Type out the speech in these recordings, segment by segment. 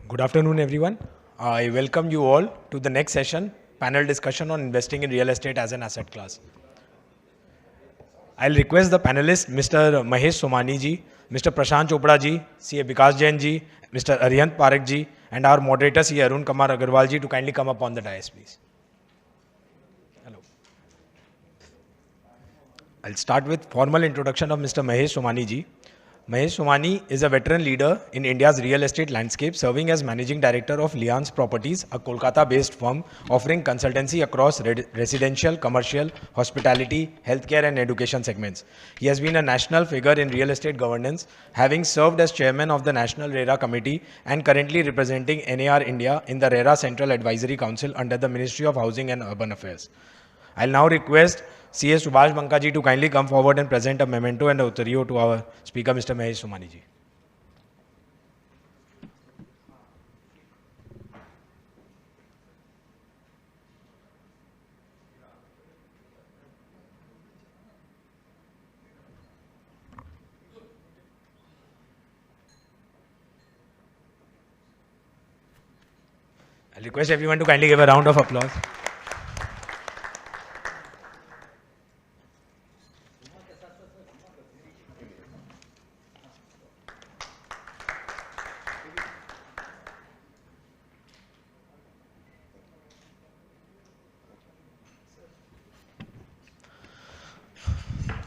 Good afternoon, everyone. I welcome you all to the next session, panel discussion on investing in real estate as an asset class. I'll request the panelists, Mr. Mahesh Somani ji, Mr. Prashant Chopra ji, CA Vikas Jain ji, Mr. Aryant Parekh ji, and our moderator, CA Arun Kumar Agarwal ji, to kindly come up on the dais, please. Hello. I'll start with formal introduction of Mr. Mahesh Somani ji. Mahesh Somani is a veteran leader in India's real estate landscape, serving as Managing Director of Liance Properties, a Kolkata-based firm offering consultancy across residential, commercial, hospitality, healthcare and education segments. He has been a national figure in real estate governance, having served as Chairman of the National RERA Committee and currently representing NAR India in the RERA Central Advisory Council under the Ministry of Housing and Urban Affairs. I'll now request CA Subhash Banka ji to kindly come forward and present a memento and a uttario to our speaker, Mr. Mahesh Somani ji. I'll request everyone to kindly give a round of applause.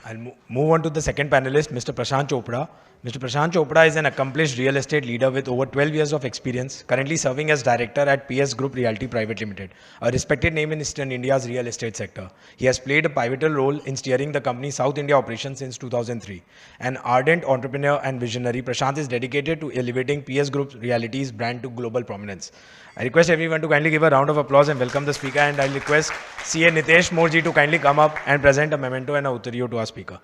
I'll move on to the second panelist, Mr. Prashant Chopra. Mr. Prashant Chopra is an accomplished real estate leader with over 12 years of experience, currently serving as director at PS Group Realty Private Limited, a respected name in Eastern India's real estate sector. He has played a pivotal role in steering the company's South India operations since 2003. An ardent entrepreneur and visionary, Prashant is dedicated to elevating PS Group Realty's brand to global prominence. I request everyone to kindly give a round of applause and welcome the speaker, and I'll request CA Nitesh Morji to kindly come up and present a memento and a uttario to our speaker.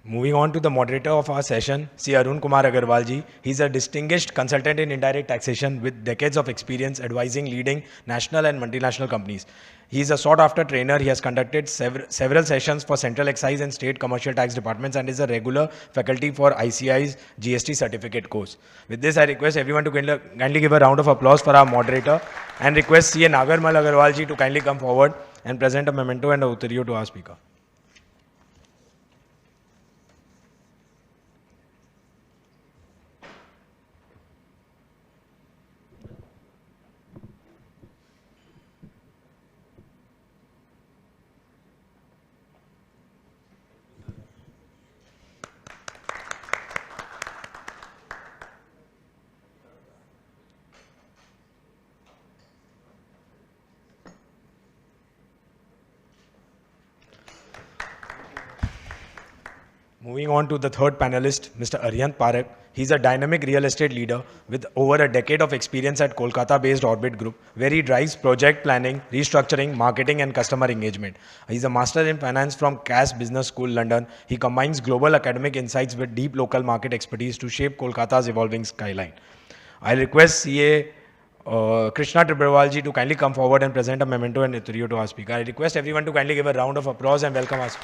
Moving on to the moderator of our session, C. Arun Kumar Agarwal ji. He's a distinguished consultant in indirect taxation with decades of experience advising leading national and multinational companies. He's a sought-after trainer. He has conducted several sessions for Central Excise and State Commercial Tax Departments and is a regular faculty for ICI's GST certificate course. With this, I request everyone to kindly give a round of applause for our moderator and request C. Nagarmal Agarwal ji to kindly come forward and present a memento and a uttario to our speaker. Moving on to the third panelist, Mr. Aryant Parekh. He's a dynamic real estate leader with over a decade of experience at Kolkata-based Orbit Group, where he drives project planning, restructuring, marketing, and customer engagement. He's a master in finance from Cass Business School, London. He combines global academic insights with deep local market expertise to shape Kolkata's evolving skyline. I request CA Krishna Tribrewalji to kindly come forward and present a memento and uttario to our speaker. I request everyone to kindly give a round of applause and welcome us.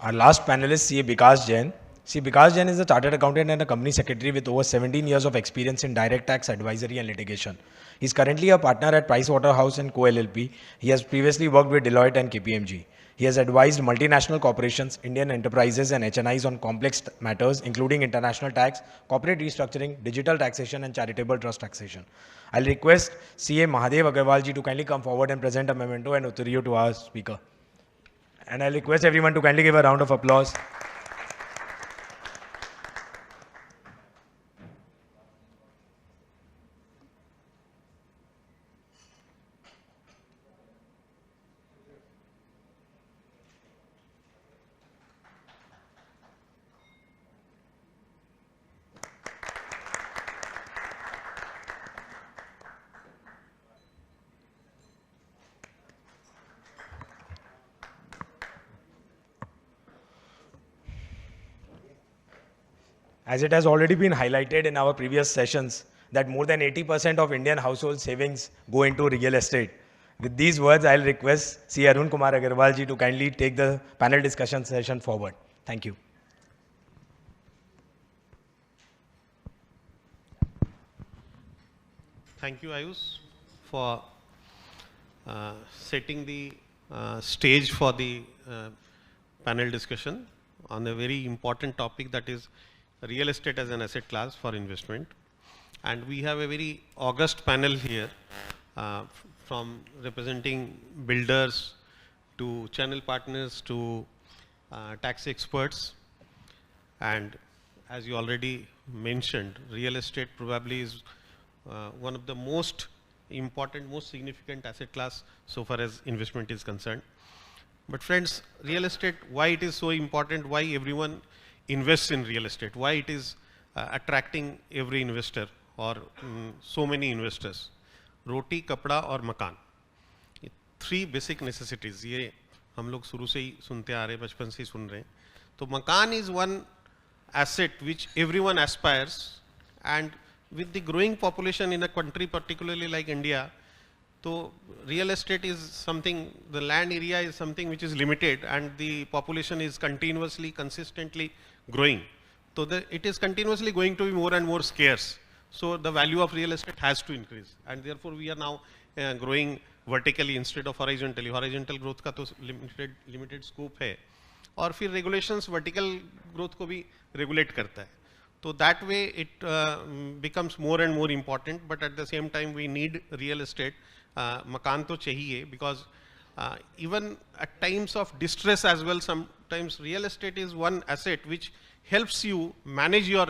Our last panelist, CA Vikas Jain. CA Vikas Jain is a chartered accountant and a company secretary with over 17 years of experience in direct tax advisory and litigation. He is currently a partner at Pricewaterhouse & Co. LLP. He has previously worked with Deloitte and KPMG. He has advised multinational corporations, Indian enterprises, and HNIs on complex matters, including international tax, corporate restructuring, digital taxation, and charitable trust taxation. I'll request CA Mahadev Agarwal ji to kindly come forward and present a memento and uttariyu to our speaker. And I'll request everyone to kindly give a round of applause. As it has already been highlighted in our previous sessions, that more than 80% of Indian household savings go into real estate. With these words, I'll request C. Arun Kumar Agarwal ji to kindly take the panel discussion session forward. Thank you. Thank you, Ayush, for setting the stage for the panel discussion on a very important topic, that is real estate as an asset class for investment. And we have a very august panel here from representing builders to channel partners to tax experts. And as you already mentioned, real estate probably is one of the most important, most significant asset class so far as investment is concerned. But friends, real estate, why it is so important, why everyone invests in real estate, why it is attracting every investor or so many investors. Roti, kapda और मकान, three basic necessities. ये हम लोग शुरू से ही सुनते आ रहे, बचपन से ही सुन रहे हैं. तो मकान is one asset which everyone aspires, and with the growing population in a country particularly like India, so real estate is something, the land area is something which is limited, and the population is continuously, consistently growing. So it is continuously going to be more and more scarce. So the value of real estate has to increase, and therefore we are now growing vertically instead of horizontally. Horizontal growth का तो limited scope है, और फिर regulations vertical growth को भी regulate करता है. So that way it becomes more and more important, but at the same time we need real estate. मकान तो चाहिए, because even at times of distress as well, sometimes real estate is one asset which helps you manage your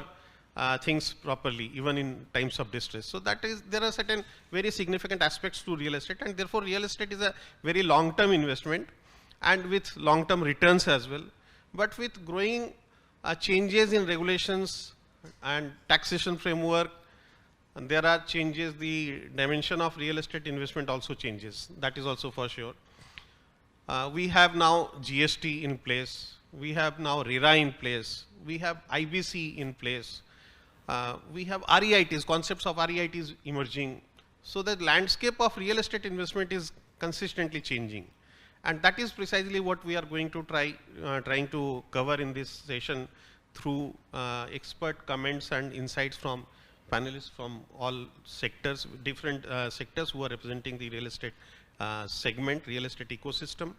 things properly even in times of distress. So that is, there are certain very significant aspects to real estate, and therefore real estate is a very long-term investment and with long-term returns as well. But with growing changes in regulations and taxation framework, and there are changes, the dimension of real estate investment also changes. That is also for sure. We have now GST in place. We have now RERA in place. We have IBC in place. We have REITs, concepts of REITs emerging. So the landscape of real estate investment is consistently changing. And that is precisely what we are going to trying to cover in this session through expert comments and insights from panelists from all sectors, different sectors who are representing the real estate segment, real estate ecosystem.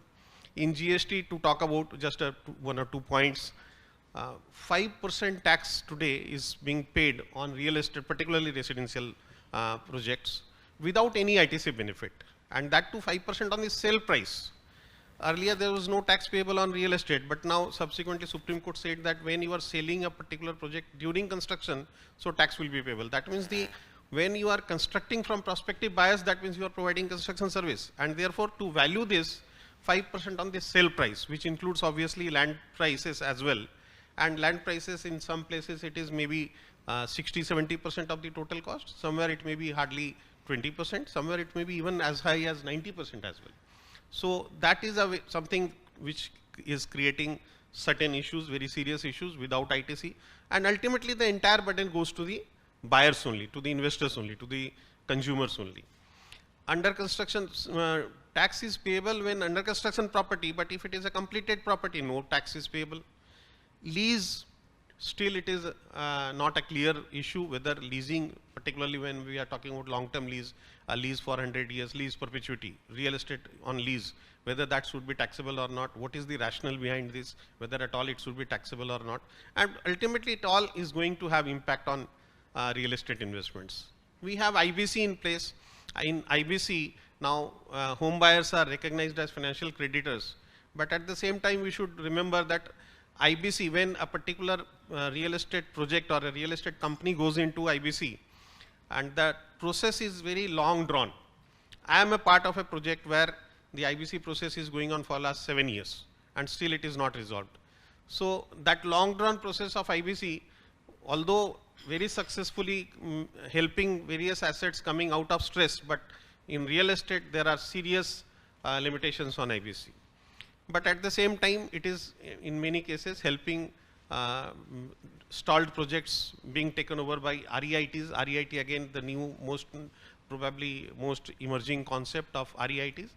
In GST, to talk about just one or two points, 5% tax today is being paid on real estate, particularly residential projects, without any ITC benefit, and that to 5% on the sale price. Earlier there was no tax payable on real estate, but now subsequently Supreme Court said that when you are selling a particular project during construction, so tax will be payable. That means when you are constructing from prospective buyers, that means you are providing construction service, and therefore to value this 5% on the sale price, which includes obviously land prices as well. And land prices in some places it is maybe 60-70% of the total cost. Somewhere it may be hardly 20%. Somewhere it may be even as high as 90% as well. So that is something which is creating certain issues, very serious issues without ITC. And ultimately the entire burden goes to the buyers only, to the investors only, to the consumers only. Under construction, tax is payable when under construction property, but if it is a completed property, no tax is payable. Lease Still, it is not a clear issue whether leasing, particularly when we are talking about long-term lease, a lease for 100 years, lease perpetuity, real estate on lease, whether that should be taxable or not, what is the rationale behind this, whether at all it should be taxable or not. And ultimately, it all is going to have impact on real estate investments. We have IBC in place. In IBC, now home buyers are recognized as financial creditors. But at the same time, we should remember that IBC, when a particular real estate project or a real estate company goes into IBC, and that process is very long drawn. I am a part of a project where the IBC process is going on for last 7 years, and still it is not resolved. So that long drawn process of IBC, although very successfully helping various assets coming out of stress, but in real estate there are serious limitations on IBC. But at the same time, it is in many cases helping stalled projects being taken over by REITs. REIT, again, the new probably most emerging concept of REITs.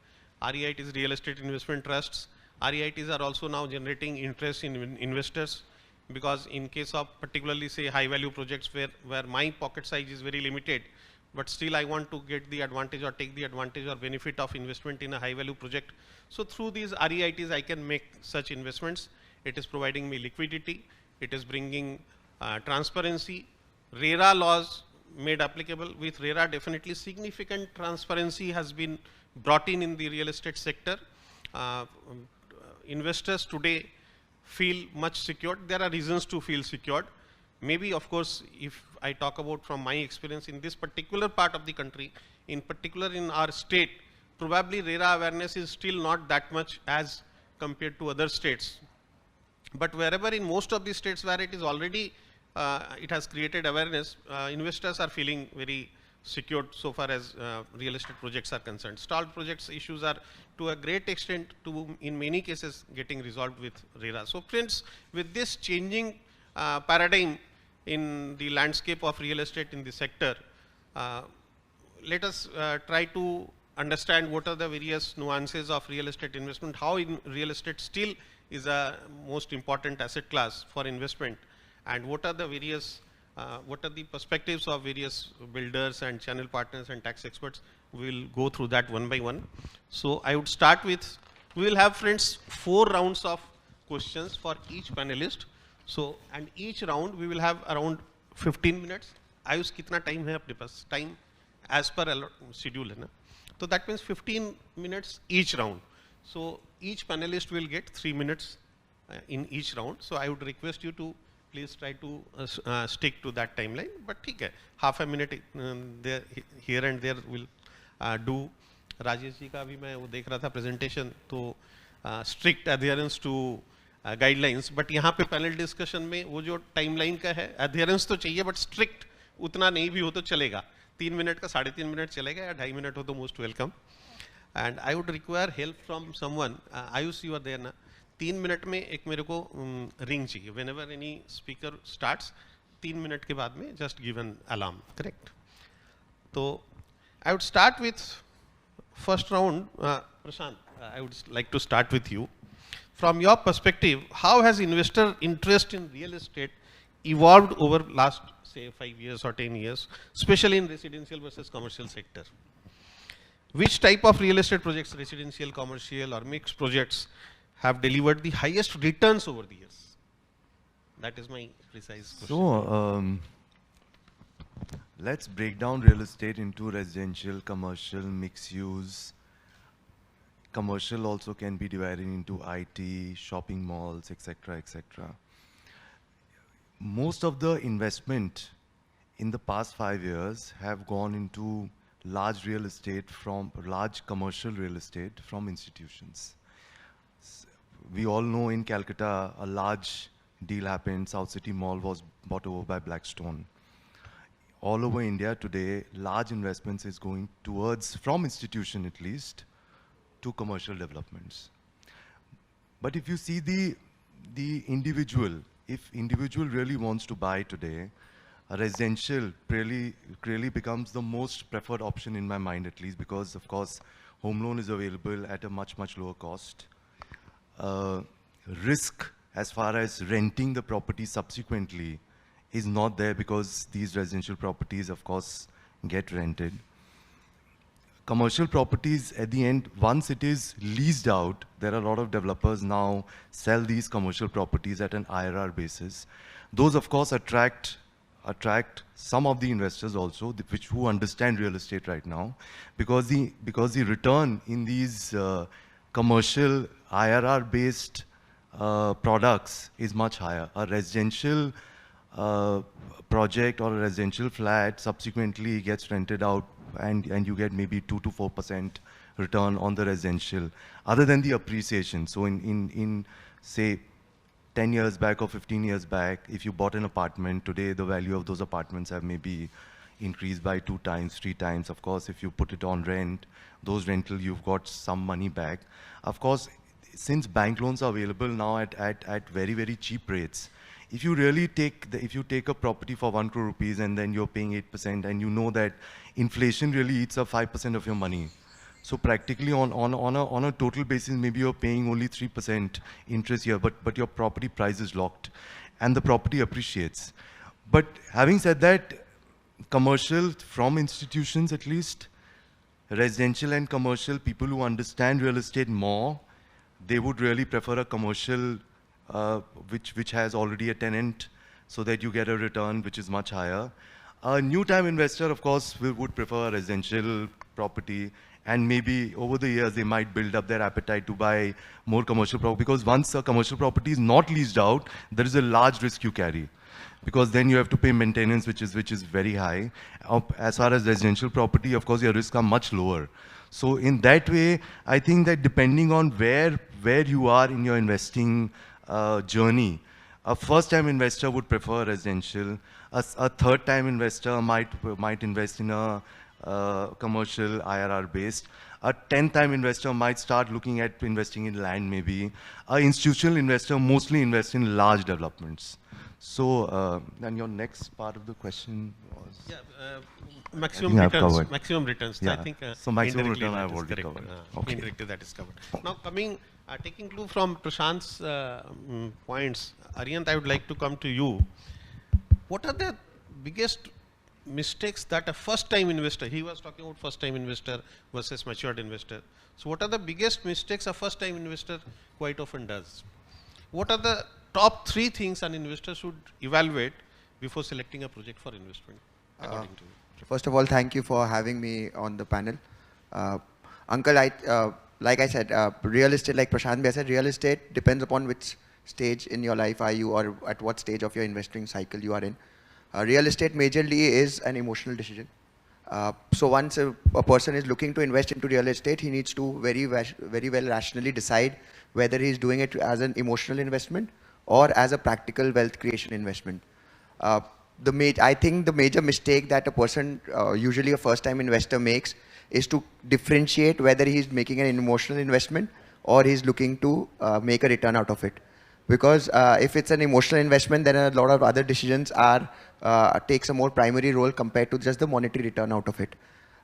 REITs, real estate investment trusts. REITs are also now generating interest in investors, because in case of particularly say high value projects where my pocket size is very limited, but still I want to get the advantage or take the advantage or benefit of investment in a high value project. So through these REITs, I can make such investments. It is providing me liquidity. It is bringing transparency. RERA laws made applicable. With RERA, definitely significant transparency has been brought in the real estate sector. Investors today feel much secured. There are reasons to feel secured. Maybe, of course, if I talk about from my experience in this particular part of the country, in particular in our state, probably RERA awareness is still not that much as compared to other states. But wherever in most of the states where it is already, it has created awareness, investors are feeling very secured so far as real estate projects are concerned. Stalled projects issues are to a great extent, in many cases, getting resolved with RERA. So friends, with this changing paradigm in the landscape of real estate in the sector, let us try to understand what are the various nuances of real estate investment, how in real estate still is a most important asset class for investment, and what are the various, what are the perspectives of various builders and channel partners and tax experts. We will go through that one by one. So I would start with, we will have friends 4 rounds of questions for each panelist. So, and each round we will have around 15 minutes. Ayush कितना time है अपने पास? Time as per schedule है ना? So that means 15 minutes each round. So each panelist will get 3 minutes in each round. So I would request you to please try to stick to that timeline. But ठीक है, half a minute there, here and there will do. Rajesh ji का भी मैं वो देख रहा था presentation, तो strict adherence to guidelines, but यहाँ पे पैनल डिस्कशन में वो जो टाइमलाइन का है, अध्ययंस तो चाहिए बट स्ट्रिक्ट उतना नहीं भी हो तो चलेगा. 3 मिनट का 3.5 मिनट चलेगा या 2.5 मिनट हो तो most welcome. And I would require help from someone. Ayush you are there ना? 3 मिनट में एक मेरे को रिंग चाहिए. Whenever any speaker starts, 3 minute के बाद में just give an alarm. Correct? तो I would start with first round. Prashant, I would like to start with you. From your perspective, how has investor interest in real estate evolved over last, say, 5 years or 10 years, especially in residential versus commercial sector? Which type of real estate projects, residential, commercial, or mixed projects, have delivered the highest returns over the years? That is my precise question. So, let's break down real estate into residential, commercial, mixed use. Commercial also can be divided into IT, shopping malls, etc., etc. Most of the investment in the past 5 years have gone into large real estate large commercial real estate from institutions. We all know in Calcutta, a large deal happened. South City Mall was bought over by Blackstone. All over India today, large investments is going towards, from institution at least, to commercial developments. But if you see the individual, if individual really wants to buy today, a residential really becomes the most preferred option in my mind, at least, because of course home loan is available at a much lower cost. Risk as far as renting the property subsequently is not there, because these residential properties, of course, get rented. Commercial properties, at the end, once it is leased out, there are a lot of developers now sell these commercial properties at an IRR basis. Those, of course, attract some of the investors also, who understand real estate right now, because the return in these commercial IRR-based products is much higher. A residential project or a residential flat subsequently gets rented out, and you get maybe 2 to 4% return on the residential, other than the appreciation. So in say 10 years back or 15 years back, if you bought an apartment, today the value of those apartments have maybe increased by 2 times, 3 times. Of course, if you put it on rent, those rental, you've got some money back. Of course, since bank loans are available now at very, very cheap rates, if you really take a property for 1 crore rupees and then you're paying 8%, and you know that inflation really eats up 5% of your money. So practically on a total basis, maybe you're paying only 3% interest here, but your property price is locked and the property appreciates. But having said that, commercial, from institutions at least, residential and commercial, people who understand real estate more, they would really prefer a commercial which has already a tenant, so that you get a return which is much higher. A new time investor, of course, would prefer a residential property, and maybe over the years they might build up their appetite to buy more commercial property, because once a commercial property is not leased out, there is a large risk you carry, because then you have to pay maintenance, which is very high. As far as residential property, of course, your risks are much lower. So in that way, I think that depending on where you are in your investing journey, a first-time investor would prefer residential. A third-time investor might invest in a commercial IRR-based. A 10th-time investor might start looking at investing in land, maybe. An institutional investor mostly invests in large developments. So, and your next part of the question was? Yeah, maximum returns. Maximum returns. Yeah. I think so maximum return I've already covered. Okay. Indirectly that is covered. Now taking clue from Prashant's points, Arihant, I would like to come to you. What are the biggest mistakes that a first-time investor, he was talking about first-time investor versus matured investor. So what are the biggest mistakes a first-time investor quite often does? What are the top 3 things an investor should evaluate before selecting a project for investment, according to you? First of all, thank you for having me on the panel. Uncle, like I said, real estate, like Prashant Bhai said, real estate depends upon which stage in your life are you, or at what stage of your investing cycle you are in. Real estate majorly is an emotional decision. So once a person is looking to invest into real estate, he needs to very well rationally decide whether he is doing it as an emotional investment or as a practical wealth creation investment. I think the major mistake that a person, usually a first-time investor, makes is to differentiate whether he's making an emotional investment or he's looking to make a return out of it. Because if it's an emotional investment, then a lot of other decisions takes a more primary role compared to just the monetary return out of it.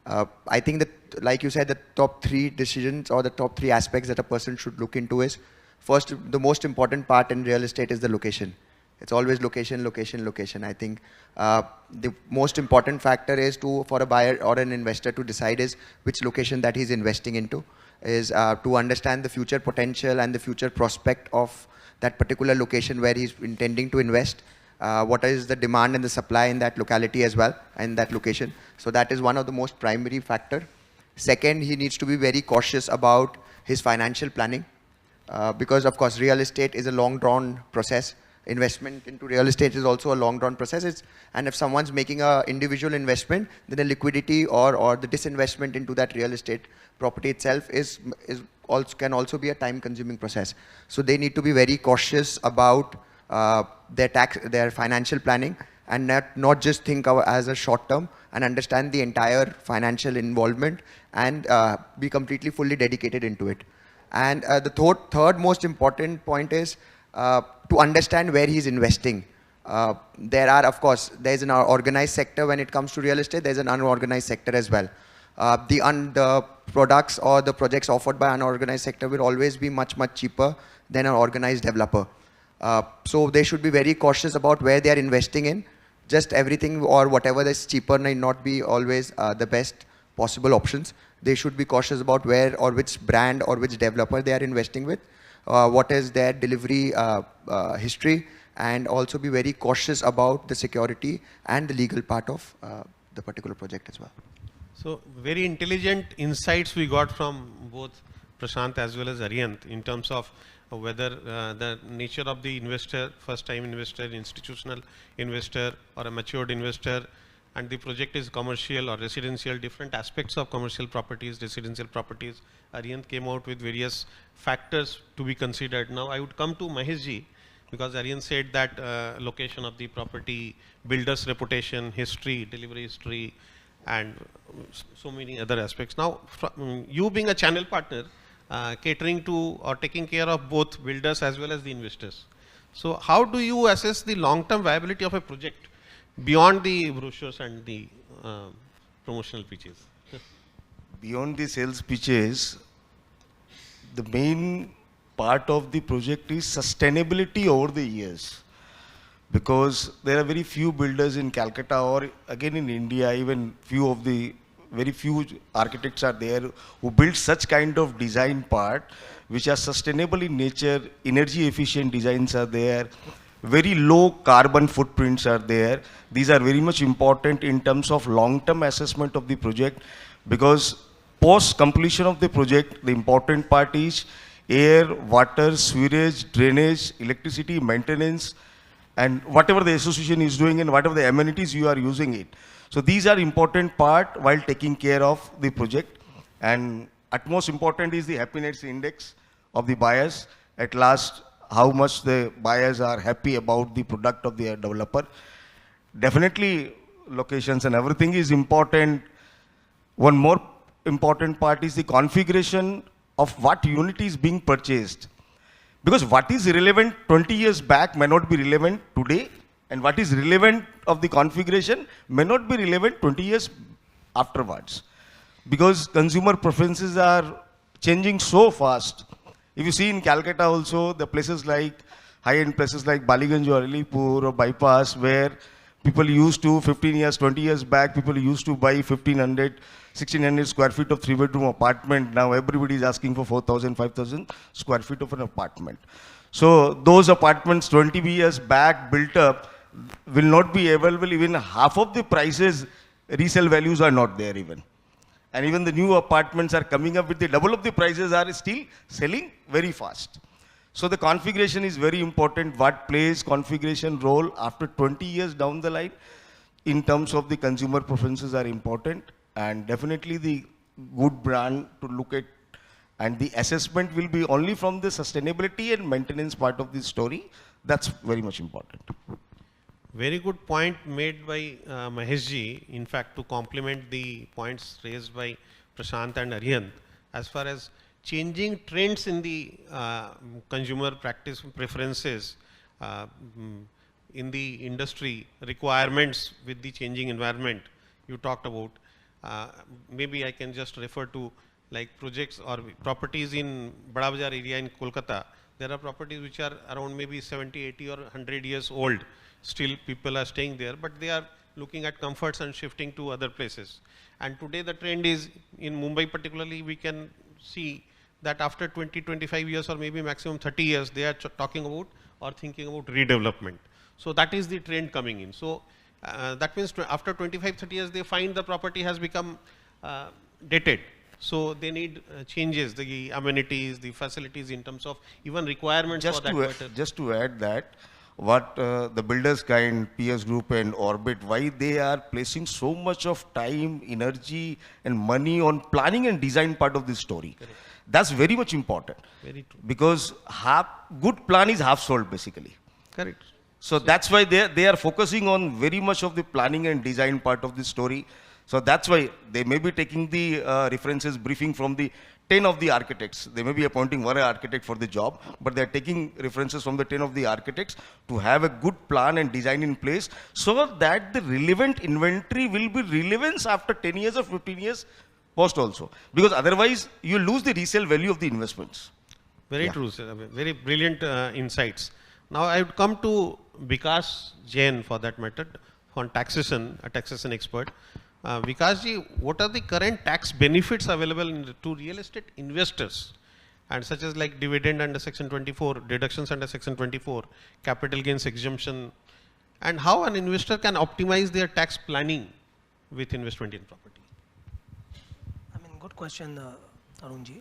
I think that, like you said, the top 3 decisions or the top 3 aspects that a person should look into is, first, the most important part in real estate is the location. It's always location, location, location. I think the most important factor is for a buyer or an investor to decide is which location that he's investing into, is to understand the future potential and the future prospect of that particular location where he's intending to invest. What is the demand and the supply in that locality as well, and that location. So that is one of the most primary factor. Second, he needs to be very cautious about his financial planning, because of course real estate is a long drawn process. Investment into real estate is also a long drawn process. And if someone's making an individual investment, then the liquidity or the disinvestment into that real estate property itself can also be a time consuming process. So they need to be very cautious about their financial planning, and not just think as a short term, and understand the entire financial involvement and be completely fully dedicated into it. And the third most important point is to understand where he's investing. There's an organized sector when it comes to real estate. There's an unorganized sector as well. The products or the projects offered by unorganized sector will always be much cheaper than an organized developer. So they should be very cautious about where they are investing in. Just everything or whatever that's cheaper may not be always the best possible options. They should be cautious about where or which brand or which developer they are investing with, what is their delivery history, and also be very cautious about the security and the legal part of the particular project as well. So very intelligent insights we got from both Prashant as well as Aryant in terms of whether the nature of the investor, first time investor, institutional investor or a matured investor, and the project is commercial or residential, different aspects of commercial properties, residential properties. Aryant came out with various factors to be considered. Now I would come to Maheshji, because Aryant said that location of the property, builder's reputation, history, delivery history, and so many other aspects. Now, you being a channel partner, catering to or taking care of both builders as well as the investors. So how do you assess the long-term viability of a project beyond the brochures and the promotional pitches? Beyond the sales pitches, the main part of the project is sustainability over the years. Because there are very few builders in Calcutta or again in India, even very few architects are there who build such kind of design part which are sustainable in nature, energy efficient designs are there, very low carbon footprints are there. These are very much important in terms of long-term assessment of the project, because post completion of the project, the important part is air, water, sewage, drainage, electricity, maintenance, and whatever the association is doing and whatever the amenities you are using it. So these are important part while taking care of the project. And at most important is the happiness index of the buyers. At last, how much the buyers are happy about the product of the developer. Definitely locations and everything is important. One more important part is the configuration of what unit is being purchased. Because what is relevant 20 years back may not be relevant today, and what is relevant of the configuration may not be relevant 20 years afterwards. Because consumer preferences are changing so fast. If you see in Calcutta also, the places like, high-end places like Baliganj or Alipur or Bypass, where people used to, 15 years, 20 years back, people used to buy 1,500, 1,600 square feet of 3-bedroom apartment. Now everybody is asking for 4,000, 5,000 square feet of an apartment. So those apartments 20 years back built up will not be available. Even half of the prices, resale values are not there even. And even the new apartments are coming up with the double of the prices are still selling very fast. So the configuration is very important. What plays configuration role after 20 years down the line in terms of the consumer preferences are important. And definitely the good brand to look at, and the assessment will be only from the sustainability and maintenance part of the story. That's very much important. Very good point made by Maheshji. In fact, to complement the points raised by Prashant and Aryant, as far as changing trends in the consumer practice preferences in the industry, requirements with the changing environment you talked about. Maybe I can just refer to like projects or properties in Bada Bazaar area in Kolkata. There are properties which are around maybe 70, 80 or 100 years old. Still people are staying there, but they are looking at comforts and shifting to other places. And today the trend is in Mumbai particularly, we can see that after 20, 25 years or maybe maximum 30 years, they are talking about or thinking about redevelopment. So that is the trend coming in. So that means after 25, 30 years, they find the property has become dated. So they need changes, the amenities, the facilities in terms of even requirements Just for that matter. Just to add that, what the builders kind, PS Group and Orbit, why they are placing so much of time, energy and money on planning and design part of this story. Correct. That's very much important. Very true. Because good plan is half sold basically. Correct. So that's why they are focusing on very much of the planning and design part of the story. So that's why they may be taking the references briefing from the 10 of the architects. They may be appointing one architect for the job, but they're taking references from the 10 of the architects to have a good plan and design in place so that the relevant inventory will be relevant after 10 years or 15 years post also. Because otherwise you lose the resale value of the investments. Very true, sir. Very brilliant insights. Now I would come to Vikas Jain for that matter, on taxation, a taxation expert. Vikas ji, what are the current tax benefits available to real estate investors? And such as like dividend under section 24, deductions under section 24, capital gains exemption, and how an investor can optimize their tax planning with investment in property? I mean, good question, Arunji.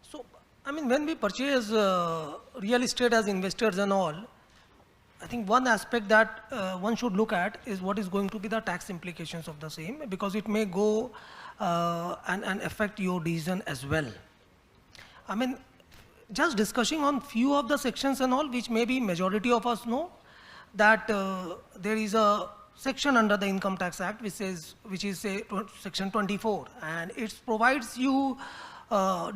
So, I mean, when we purchase real estate as investors and all, I think one aspect that one should look at is what is going to be the tax implications of the same, because it may go and affect your decision as well. I mean, just discussing on few of the sections and all, which maybe majority of us know, that there is a section under the Income Tax Act which is say section 24, and it provides you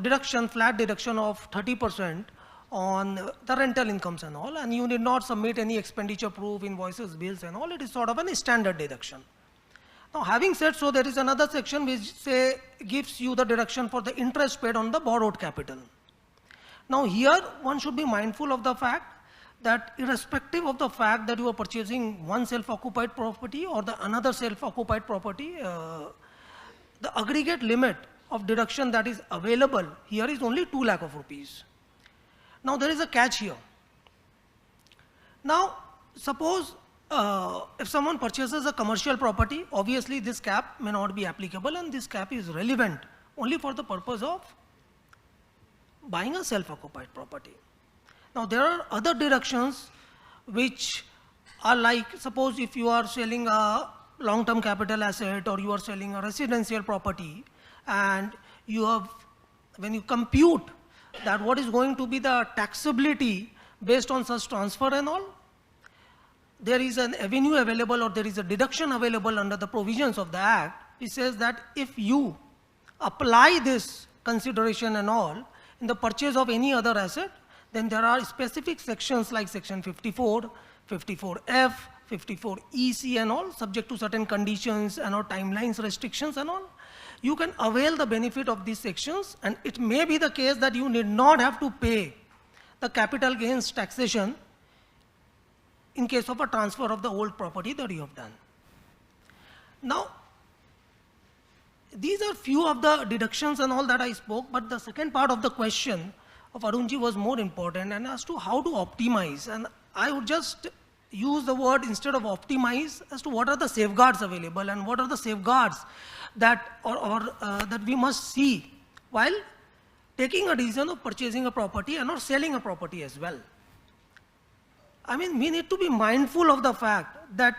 deduction, flat deduction of 30% on the rental incomes and all, and you need not submit any expenditure proof, invoices, bills and all. It is sort of a standard deduction. Now, having said so, there is another section which say gives you the deduction for the interest paid on the borrowed capital. Now, here one should be mindful of the fact that irrespective of the fact that you are purchasing one self-occupied property or the another self-occupied property, the aggregate limit of deduction that is available here is only 2 lakh of rupees. Now, there is a catch here. Now, suppose if someone purchases a commercial property, obviously this cap may not be applicable, and this cap is relevant only for the purpose of buying a self-occupied property. Now, there are other deductions which are like, suppose if you are selling a long-term capital asset or you are selling a residential property, and you have, when you compute that what is going to be the taxability based on such transfer and all, there is an avenue available or there is a deduction available under the provisions of the Act. It says that if you apply this consideration and all in the purchase of any other asset, then there are specific sections like section 54, 54F, 54EC and all, subject to certain conditions and or timelines restrictions and all. You can avail the benefit of these sections, and it may be the case that you need not have to pay the capital gains taxation in case of a transfer of the old property that you have done. Now, these are few of the deductions and all that I spoke, but the second part of the question of Arunji was more important, and as to how to optimize, and I would just use the word instead of optimize as to what are the safeguards available and what are the safeguards that that we must see while taking a decision of purchasing a property and or selling a property as well. I mean, we need to be mindful of the fact that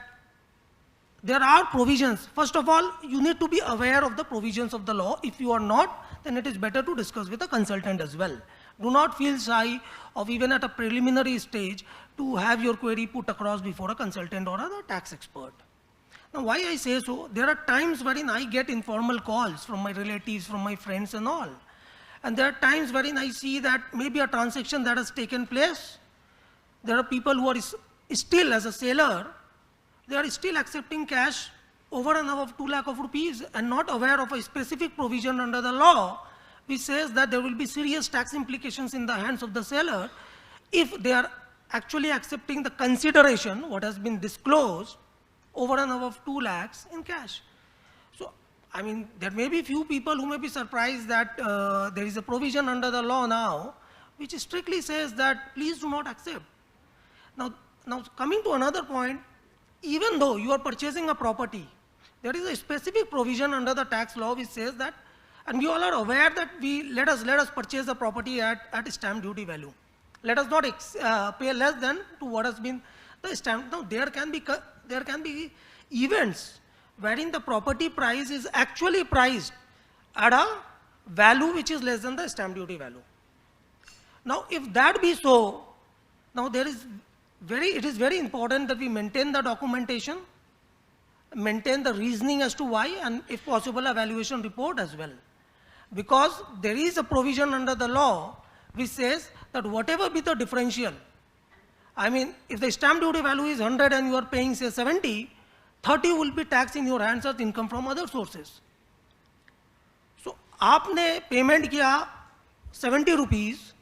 there are provisions. First of all, you need to be aware of the provisions of the law. If you are not, then it is better to discuss with a consultant as well. Do not feel shy of, even at a preliminary stage, to have your query put across before a consultant or a tax expert. Now, why I say so, there are times wherein I get informal calls from my relatives, from my friends and all. And there are times wherein I see that maybe a transaction that has taken place, there are people who are still, as a seller, they are still accepting cash over and above 2 lakh of rupees and not aware of a specific provision under the law which says that there will be serious tax implications in the hands of the seller if they are actually accepting the consideration, what has been disclosed, over and above 2 lakhs in cash. So, I mean, there may be few people who may be surprised that there is a provision under the law now which strictly says that please do not accept. Now coming to another point, even though you are purchasing a property, there is a specific provision under the tax law which says that, and we all are aware that let us purchase the property at stamp duty value. Let us not pay less than to what has been the stamp. Now there can be events wherein the property price is actually priced at a value which is less than the stamp duty value. Now if that be so, now it is very important that we maintain the documentation, maintain the reasoning as to why, and if possible a valuation report as well. Because there is a provision under the law which says that whatever be the differential, I mean, if the stamp duty value is 100 and you are paying say 70, 30 will be taxed in your hands as income from other sources. So, आपने payment किया 70 rupees,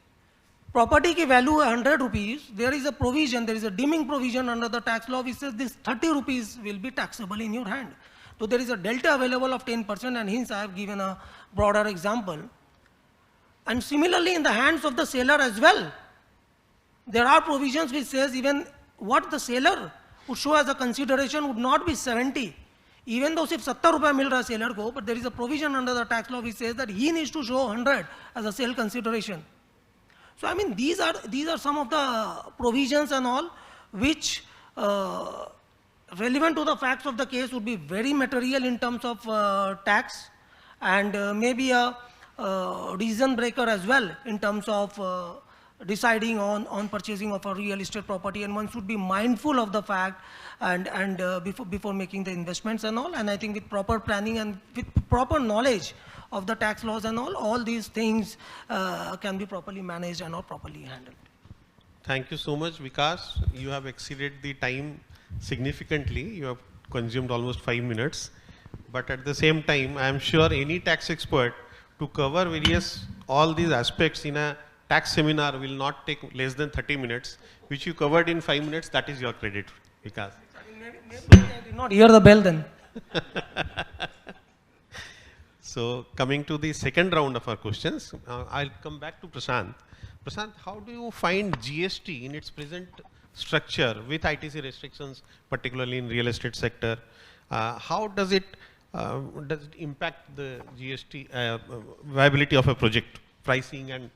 property ki value है 100 rupees, there is a provision, there is a deeming provision under the tax law which says this 30 rupees will be taxable in your hand. So there is a delta available of 10%, and hence I have given a broader example. And similarly in the hands of the seller as well, there are provisions which says even what the seller would show as a consideration would not be 70. Even though सिर्फ 70 रुपया मिल रहा है seller को, but there is a provision under the tax law which says that he needs to show 100 as a sale consideration. So I mean these are some of the provisions and all which relevant to the facts of the case would be very material in terms of tax, and maybe a reason breaker as well in terms of deciding on purchasing of a real estate property, and one should be mindful of the fact and before making the investments and all. And I think with proper planning and with proper knowledge of the tax laws and all these things can be properly managed and all properly handled. Thank you so much, Vikas. You have exceeded the time significantly. You have consumed almost 5 minutes. But at the same time, I am sure any tax expert to cover all these aspects in a tax seminar will not take less than 30 minutes, which you covered in 5 minutes. That is your credit, Vikas. Maybe I did not hear the bell then. So coming to the second round of our questions, I'll come back to Prashant. Prashant, how do you find GST in its present structure with ITC restrictions, particularly in real estate sector? How does it impact the GST viability of a project, pricing and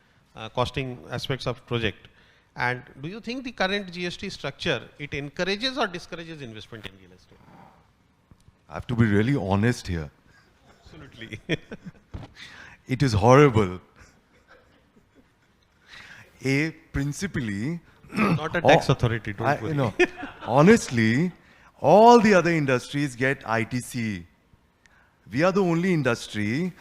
costing aspects of project? And do you think the current GST structure, it encourages or discourages investment in real estate? I have to be really honest here. Absolutely. It is horrible. Principally, Not a tax authority, don't worry. Honestly, all the other industries get ITC. We are the only industry.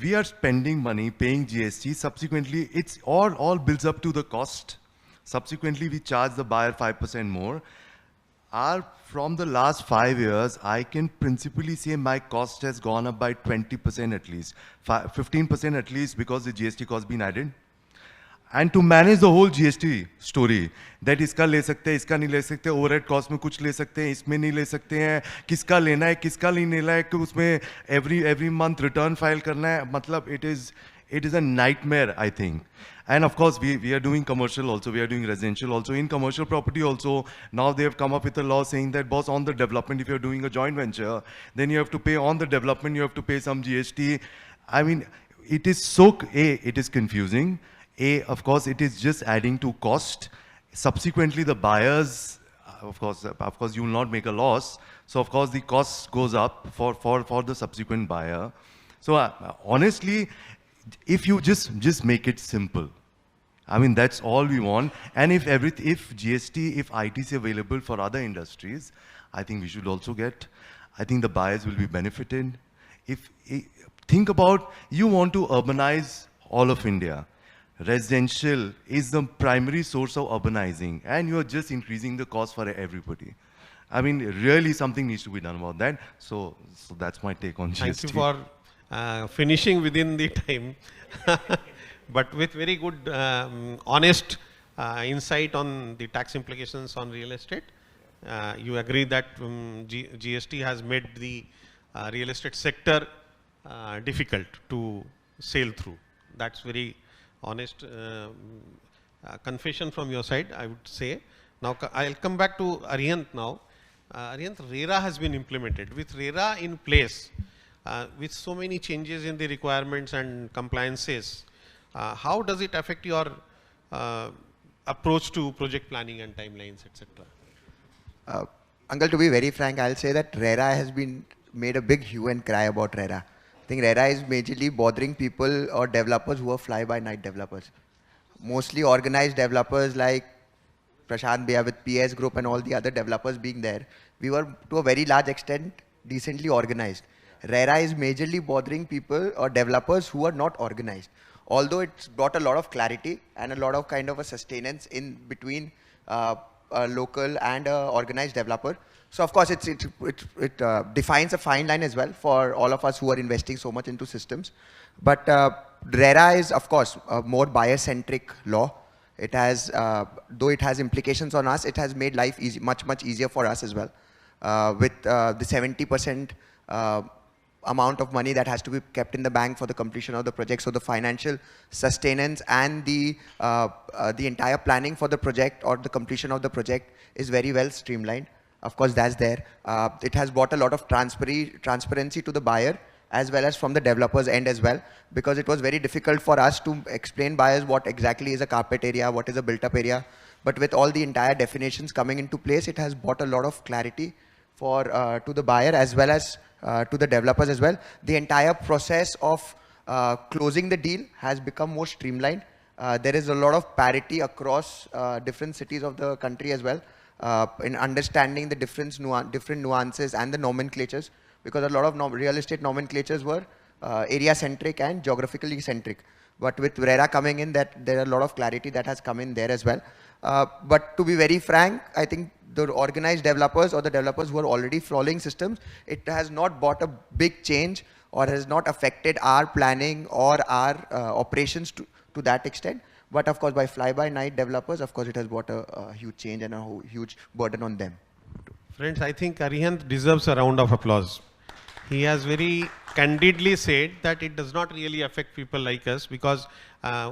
We are spending money, paying GST. Subsequently, it's all builds up to the cost. Subsequently, we charge the buyer 5% more. From the last 5 years, I can principally say my cost has gone up by 20% at least, 15% at least, because the GST cost been added. And to manage the whole GST story, that इसका ले सकते हैं, इसका नहीं ले सकते, overhead cost में कुछ ले सकते हैं, इसमें नहीं ले सकते हैं, किसका लेना है, किसका नहीं लेना है, कि उसमें every month return file करना है, मतलब it is a nightmare, I think. And of course, we are doing commercial also, we are doing residential also. In commercial property also, now they have come up with a law saying that, boss, on the development, if you're doing a joint venture, then you have to pay on the development, you have to pay some GST. I mean, it is confusing. Of course, it is just adding to cost. Subsequently, the buyers, of course, you will not make a loss. So, of course, the cost goes up for the subsequent buyer. So, honestly, if you just make it simple, I mean, that's all we want. And if GST, if IT is available for other industries, I think we should also get. I think the buyers will be benefited. Think about, you want to urbanize all of India. Residential is the primary source of urbanizing, and you are just increasing the cost for everybody. I mean, really something needs to be done about that. So that's my take on GST. Thank you for finishing within the time, but with very good, honest insight on the tax implications on real estate. You agree that GST has made the real estate sector difficult to sail through. That's very honest confession from your side, I would say. Now, I'll come back to Arihant now. Arihant, RERA has been implemented. With RERA in place, with so many changes in the requirements and compliances, how does it affect your approach to project planning and timelines, etc.? Uncle, to be very frank, I'll say that RERA has been made a big hue and cry about RERA. I think RERA is majorly bothering people or developers who are fly-by-night developers. Mostly organized developers like Prashant Bhaiya with PS Group and all the other developers being there. We were, to a very large extent, decently organized. RERA is majorly bothering people or developers who are not organized. Although it's brought a lot of clarity and a lot of kind of a sustenance in between a local and a organized developer. So of course, it defines a fine line as well for all of us who are investing so much into systems. But RERA is, of course, a more buyer-centric law. It has, though it has implications on us, it has made life easy, much easier for us as well. With the 70% amount of money that has to be kept in the bank for the completion of the project. So the financial sustenance and the entire planning for the project or the completion of the project is very well streamlined. Of course, that's there. It has brought a lot of transparency to the buyer as well as from the developer's end as well, because it was very difficult for us to explain buyers what exactly is a carpet area, what is a built-up area. But with all the entire definitions coming into place, it has brought a lot of clarity for to the buyer as well as to the developers as well. The entire process of closing the deal has become more streamlined. There is a lot of parity across different cities of the country as well in understanding the different nuances and the nomenclatures, because a lot of real estate nomenclatures were area-centric and geographically centric. But with RERA coming in, that there are a lot of clarity that has come in there as well. But to be very frank, I think the organized developers or the developers who are already following systems, it has not brought a big change or has not affected our planning or our operations to that extent. But of course, by fly-by-night developers, of course, it has brought a huge change and a huge burden on them. Friends, I think Arihant deserves a round of applause. He has very candidly said that it does not really affect people like us, because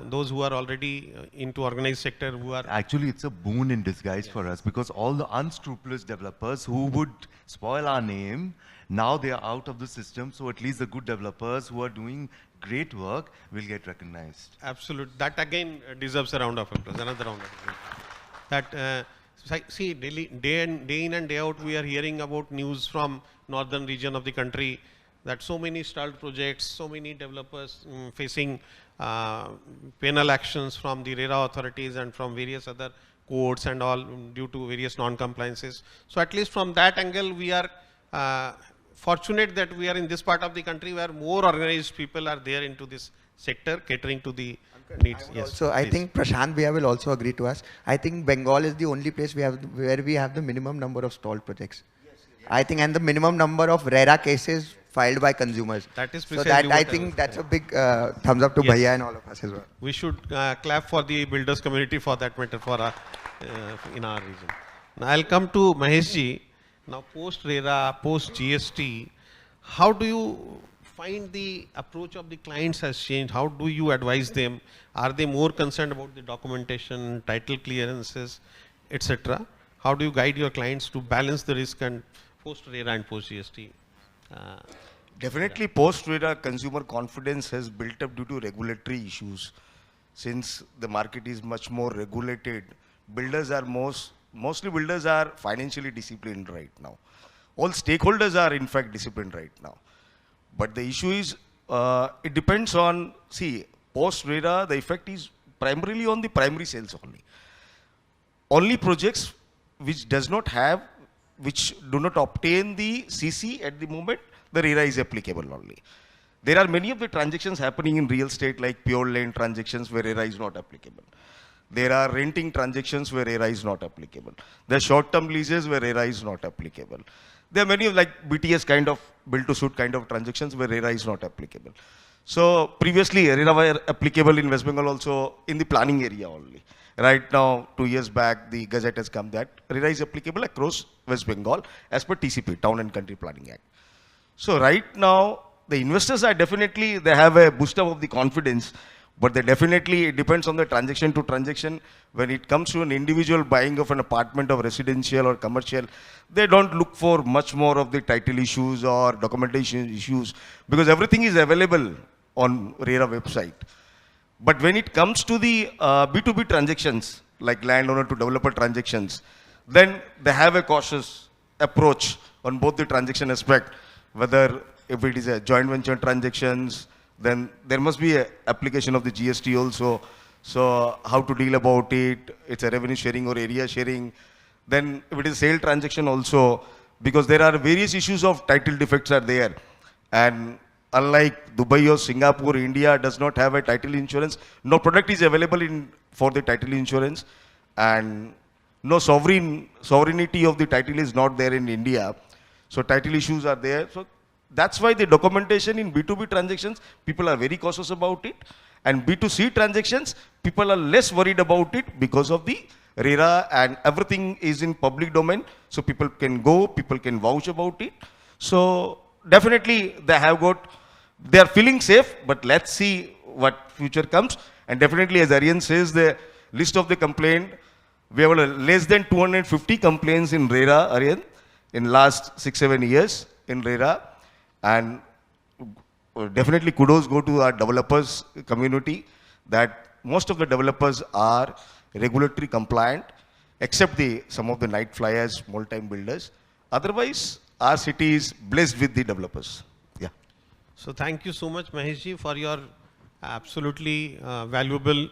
those who are already into organized sector, who are... Actually, it's a boon in disguise for us, because all the unscrupulous developers who would spoil our name, now they are out of the system. So at least the good developers who are doing great work will get recognized. Absolutely. That again deserves a round of applause, another round of applause. That, see, day in and day out, we are hearing about news from northern region of the country that so many stalled projects, so many developers facing penal actions from the RERA authorities and from various other courts and all due to various non-compliances. So at least from that angle, we are fortunate that we are in this part of the country where more organized people are there into this sector, catering to the needs. Yes. So I think Prashant Bhaiya will also agree to us. I think Bengal is the only place where we have the minimum number of stalled projects. I think, and the minimum number of RERA cases filed by consumers. That is so precisely that I think that's a big thumbs up to Bhaiya and all of us as well. We should clap for the builders community for that matter for in our region. Now I'll come to Mahesh ji. Now post RERA, post GST, how do you find the approach of the clients has changed? How do you advise them? Are they more concerned about the documentation, title clearances, etc.? How do you guide your clients to balance the risk and post RERA and post GST? Definitely post RERA consumer confidence has built up due to regulatory issues. Since the market is much more regulated, builders are mostly builders are financially disciplined right now. All stakeholders are in fact disciplined right now. But the issue is, it depends on, see, post RERA, the effect is primarily on the primary sales only. Only projects which do not obtain the CC at the moment, the RERA is applicable only. There are many of the transactions happening in real estate like pure land transactions where RERA is not applicable. There are renting transactions where RERA is not applicable. There are short-term leases where RERA is not applicable. There are many of like BTS kind of build-to-suit kind of transactions where RERA is not applicable. So previously RERA were applicable in West Bengal also in the planning area only. Right now, 2 years back, the Gazette has come that RERA is applicable across West Bengal as per TCP, Town and Country Planning Act. So right now, the investors are definitely, they have a boost up of the confidence, but they definitely, it depends on the transaction to transaction. When it comes to an individual buying of an apartment of residential or commercial, they don't look for much more of the title issues or documentation issues because everything is available on RERA website. But when it comes to the B2B transactions, like landowner to developer transactions, then they have a cautious approach on both the transaction aspect, whether if it is a joint venture transactions, then there must be an application of the GST also. So how to deal about it, it's a revenue sharing or area sharing. Then if it is a sale transaction also, because there are various issues of title defects are there. And unlike Dubai or Singapore, India does not have a title insurance. No product is available for the title insurance. And no sovereignty of the title is not there in India. So title issues are there. So that's why the documentation in B2B transactions, people are very cautious about it. And B2C transactions, people are less worried about it because of the RERA, and everything is in public domain, so people can go, people can vouch about it. So definitely they are feeling safe, but let's see what future comes. And definitely, as Aryan says, the list of the complaint, we have less than 250 complaints in RERA, Aryan, in last 6-7 years in RERA. And definitely kudos go to our developers community, that most of the developers are regulatory compliant, except some of the night flyers, small time builders. Otherwise, our city is blessed with the developers. Yeah. So thank you so much, Maheshji, for your absolutely valuable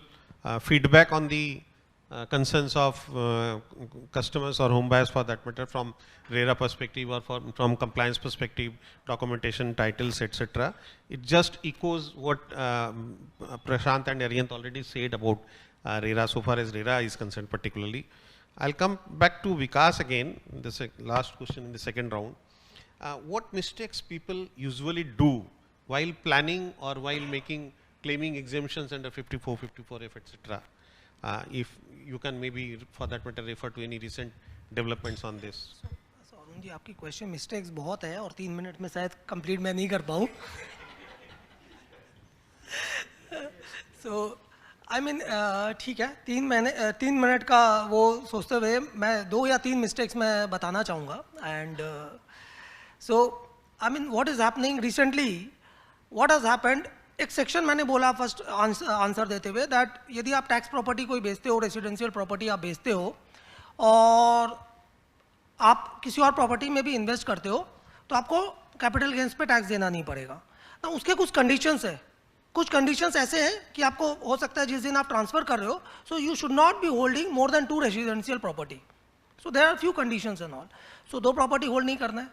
feedback on the concerns of customers or home buyers, for that matter, from RERA perspective or from compliance perspective, documentation, titles, etc. It just echoes what Prashant and Aryant already said about RERA, so far as RERA is concerned particularly. I'll come back to Vikas again, the last question in the second round. What mistakes people usually do while planning or while claiming exemptions under 54, 54F, etc.? If you can maybe, for that matter, refer to any recent developments on this. So Arun ji, आपकी question mistakes बहुत है और 3 minute में शायद complete मैं नहीं कर पाऊँ. So I mean, ठीक है, 3 मिनट का वो सोचते हुए मैं 2 या 3 मिस्टेक्स मैं बताना चाहूँगा. And so I mean, what is happening recently, what has happened, एक सेक्शन मैंने बोला फर्स्ट आंसर देते हुए, दैट यदि आप टैक्स प्रॉपर्टी कोई बेचते हो, रेसिडेंशियल प्रॉपर्टी आप बेचते हो और आप किसी और प्रॉपर्टी में भी इन्वेस्ट करते हो, तो आपको कैपिटल गेन्स पे टैक्स देना नहीं पड़ेगा. तो उसके कुछ कंडीशंस है, कुछ कंडीशंस ऐसे हैं कि आपको हो सकता है जिस दिन आप ट्रांसफर कर रहे हो, so you should not be holding more than 2 residential property. So there are few conditions and all. So 2 property hold नहीं करना है.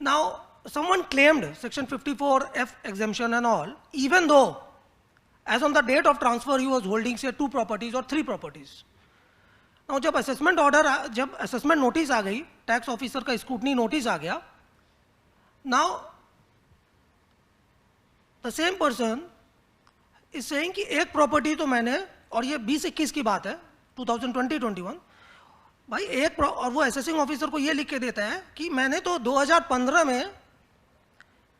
Now someone claimed section 54F exemption and all, even though as on the date of transfer he was holding say 2 properties or 3 properties. Now जब assessment order, जब assessment notice आ गई, tax officer का scrutiny notice आ गया, now the same person is saying कि एक property तो मैंने, और ये 20-21 की बात है, 2020-21, भाई एक, और वो assessing officer को ये लिख के देता है कि मैंने तो 2015 में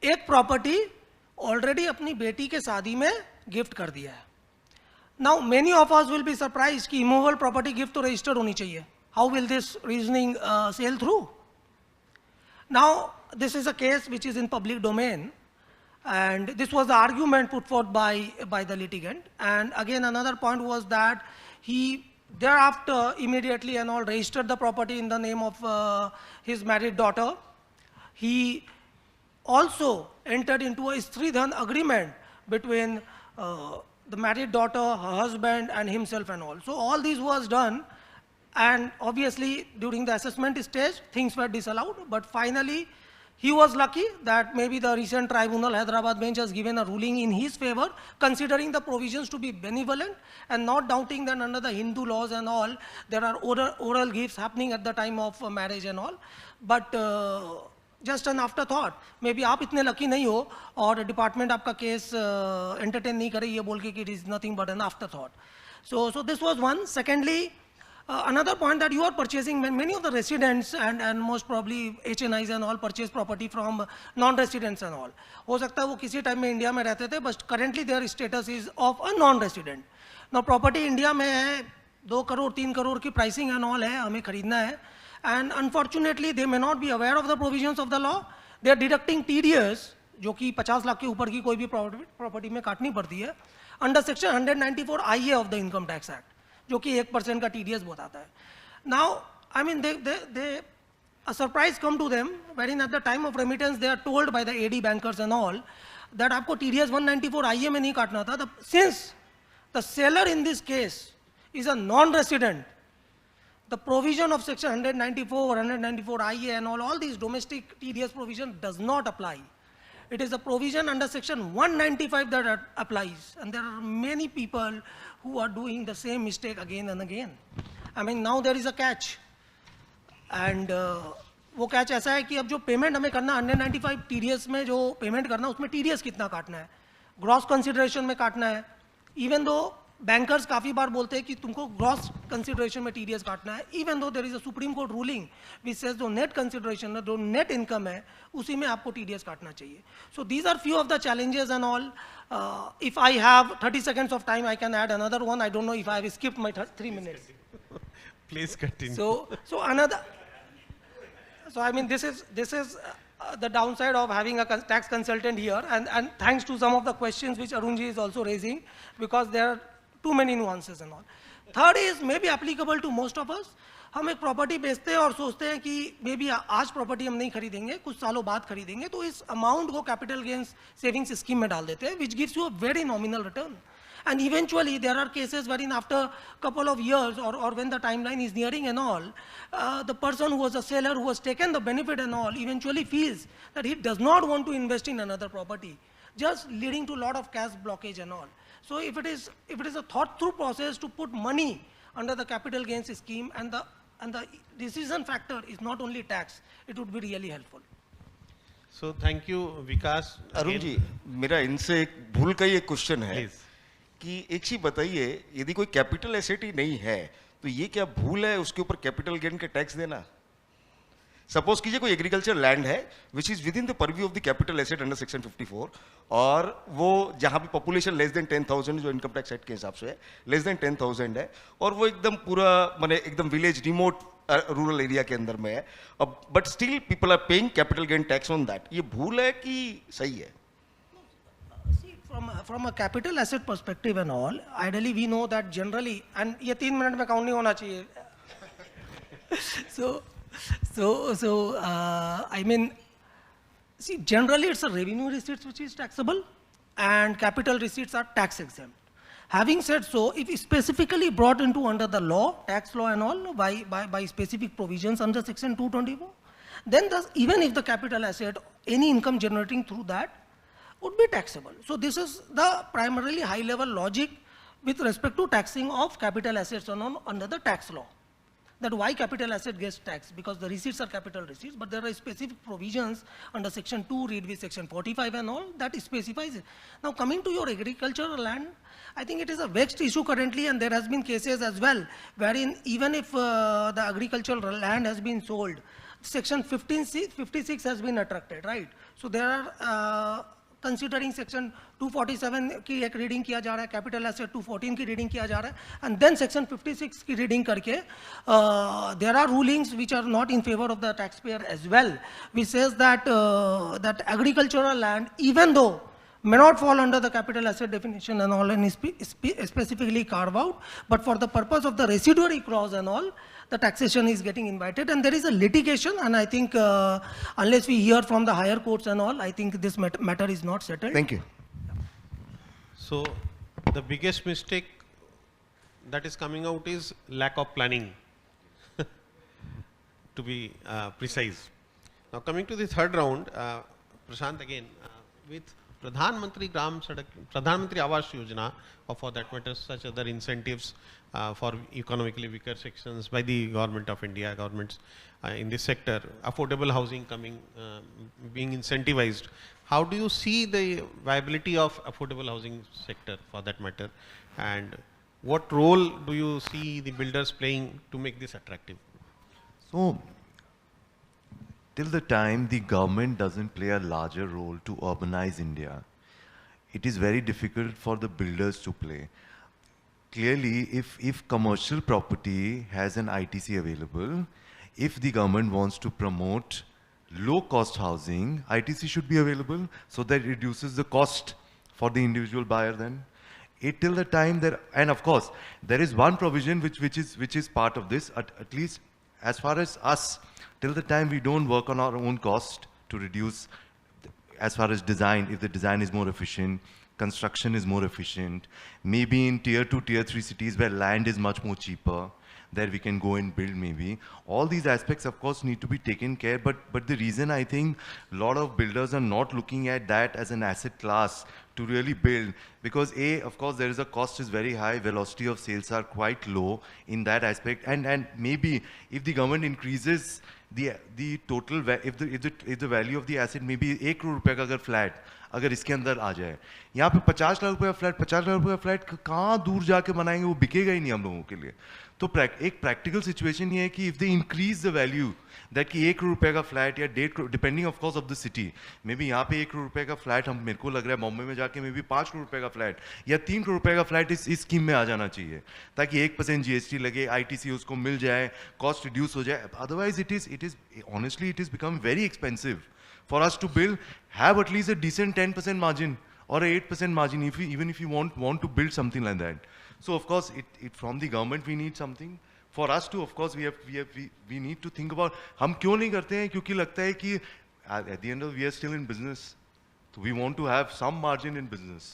एक प्रॉपर्टी ऑलरेडी अपनी बेटी के शादी में गिफ्ट कर दिया है. Now many of us will be surprise कि इमूवेबल प्रॉपर्टी गिफ्ट तो रजिस्टर्ड होनी चाहिए. How will this reasoning sail through? Now this is a case which is in public domain and this was the argument put forth by the litigant. And again another point was that he thereafter immediately and all registered the property in the name of his married daughter. He also entered into a Stridhan agreement between the married daughter, her husband and himself and all. So all this was done, and obviously during the assessment stage things were disallowed, but finally he was lucky that maybe the recent tribunal, Hyderabad bench, has given a ruling in his favor, considering the provisions to be benevolent and not doubting that under the Hindu laws and all there are oral gifts happening at the time of marriage and all. But just an after thought, may be आप इतने lucky नहीं हो और department आपका case entertain नहीं करे ये बोल के कि it is nothing but an afterthought. So this was one. Secondly, another point that you are purchasing, many of the residents and most probably HNIs and all purchase property from non-residents and all. हो सकता है वो किसी time में India में रहते थे, but currently their status is of a non-resident. Now property India में है, 2 करोड़ 3 करोड़ की प्राइसिंग एंड ऑल है, हमें खरीदना है. And unfortunately they may not be aware of the provisions of the law. They are deducting TDS, जो कि 50 लाख के ऊपर की कोई भी प्रॉपर्टी में काटनी पड़ती है, under section 194 IA of the income tax act, जो कि 1% का TDS बताता है. Now I mean they a surprise come to them wherein at the time of remittance they are told by the AD bankers and all that आपको TDS 194 IA में नहीं काटना था. Since the seller in this case is a non-resident, the provision of section 194 or 194 IA and all these domestic TDS provision does not apply. It is a provision under section 195 that applies, and there are many people who are doing the same mistake again and again. I mean, now there is a catch, and वो catch ऐसा है कि अब जो payment हमें करना 195 TDS में जो payment करना उसमें TDS कितना काटना है, gross consideration में काटना है, even though बैंकर्स काफ़ी बार बोलते हैं कि तुमको ग्रॉस कंसिडरेशन में टीडीएस काटना है, even though there is a supreme court ruling which says जो नेट कंसिडरेशन है, जो नेट इनकम है, उसी में आपको टीडीएस काटना चाहिए. So these are few of the challenges and all. If I have 30 seconds of time, I can add another one. I don't know if I have skipped my 3 minutes. Please continue. So another. So I mean, this is the downside of having a tax consultant here, and thanks to some of the questions which Arunji is also raising, because there are too many nuances and all. Third is maybe applicable to most of us. हम एक property बेचते हैं और सोचते हैं कि may be आज property हम नहीं खरीदेंगे, कुछ सालों बाद खरीदेंगे, तो इस अमाउंट को कैपिटल गेन्स सेविंग्स स्कीम में डाल देते हैं, which gives you a very nominal return. And eventually, there are cases wherein after a couple of years or when the timeline is nearing and all, the person who was a seller who has taken the benefit and all eventually feels that he does not want to invest in another property, just leading to a lot of cash blockage and all. So if it is a thought through process to put money under the capital gains scheme, and the decision factor is not only tax, it would be really helpful. So thank you, Vikas. Arun ji, मेरा इनसे एक भूल का ही एक question है. Please. कि एक चीज बताइए, यदि कोई कैपिटल एसेट ही नहीं है तो ये क्या भूल है उसके ऊपर कैपिटल गेन का टैक्स देना? सपोज कीजिए कोई एग्रीकल्चर लैंड है which is with in the purview of the capital asset under section 54, और वो जहां भी पॉपुलेशन लेस देन 10,000 जो इनकम टैक्स एक्ट के हिसाब से है लेस देन 10,000 है, और वो एकदम पूरा माने एकदम विलेज रिमोट रूरल एरिया के अंदर में है, but still people are paying capital gain tax on that. ये भूल है कि सही है? From a capital asset perspective and all, ideally we know that generally, and ये 3 मिनट में काउंट नहीं होना चाहिए. So I mean, see, generally it's a revenue receipts which is taxable, and capital receipts are tax exempt. Having said so, if specifically brought into under the law, tax law and all, by specific provisions under section 224, then even if the capital asset, any income generating through that, would be taxable. So this is the primarily high level logic with respect to taxing of capital assets under the tax law. That why capital asset gets taxed, because the receipts are capital receipts, but there are specific provisions under section 2, read with section 45 and all, that specifies it. Now coming to your agricultural land, I think it is a vexed issue currently, and there has been cases as well, wherein even if the agricultural land has been sold, section 56 has been attracted, right? So there are considering section 247 की एक reading किया जा रहा है, capital asset 214 की reading किया जा रहा है, एंड देन सेक्शन 56 की रीडिंग करके there are rulings which are not in favour of the taxpayer as well, which says that agricultural land even though may not fall under the capital asset definition and all, and specifically carve out, but for the purpose of the residuary clause and all, the taxation is getting invited, and there is a litigation, and I think unless we hear from the higher courts and all, I think this matter is not settled. Thank you. So the biggest mistake that is coming out is lack of planning, to be precise. Now coming to the third round, Prashant again, with Pradhan Mantri Awas Yojana, or for that matter such other incentives for economically weaker sections by the government of India, governments in this sector, affordable housing being incentivized. How do you see the viability of affordable housing sector for that matter, and what role do you see the builders playing to make this attractive? So, till the time the government doesn't play a larger role to urbanize India, it is very difficult for the builders to play. Clearly, if commercial property has an ITC available, if the government wants to promote low-cost housing, ITC should be available so that it reduces the cost for the individual buyer then. Till the time there, and of course, there is one provision which is part of this, at least as far as us, till the time we don't work on our own cost to reduce, as far as design, if the design is more efficient, construction is more efficient, maybe in tier 2, tier 3 cities where land is much more cheaper, there we can go and build maybe. All these aspects of course need to be taken care, but the reason I think a lot of builders are not looking at that as an asset class to really build, because of course there is a cost is very high, velocity of sales are quite low in that aspect, and maybe if the government increases the total, if the value of the asset maybe 1 crore रुपए का अगर flat, अगर इसके अंदर आ जाए। यहाँ पे 50 लाख रुपये का फ्लैट, 50 लाख रुपये का फ्लैट कहाँ दूर जाके बनाएंगे, वो बिकेगा ही नहीं हम लोगों के लिए। तो एक प्रैक्टिकल सिचुएशन ये है कि if they increase the value that कि 1 करोड़ रुपये का फ्लैट या 1.5 crore, depending of course of the city, may be यहाँ पे 1 करोड़ रुपये का फ्लैट, हम मेरे को लग रहा है बॉम्बे में जाके मे बी 5 करोड़ रुपये का फ्लैट या 3 करोड़ रुपये का फ्लैट इस स्कीम में आ जाना चाहिए, ताकि 1% GST लगे, ITC उसको मिल जाए, कॉस्ट रिड्यूस हो जाए। Otherwise it is honestly it is become very expensive for us to build, have at least a decent 10% margin or a 8% margin even if you want to build something like that. So of course from the government we need something. For us to, of course, we need to think about हम क्यों नहीं करते हैं, क्योंकि लगता है कि at the end of we are still in business, so we want to have some margin in business.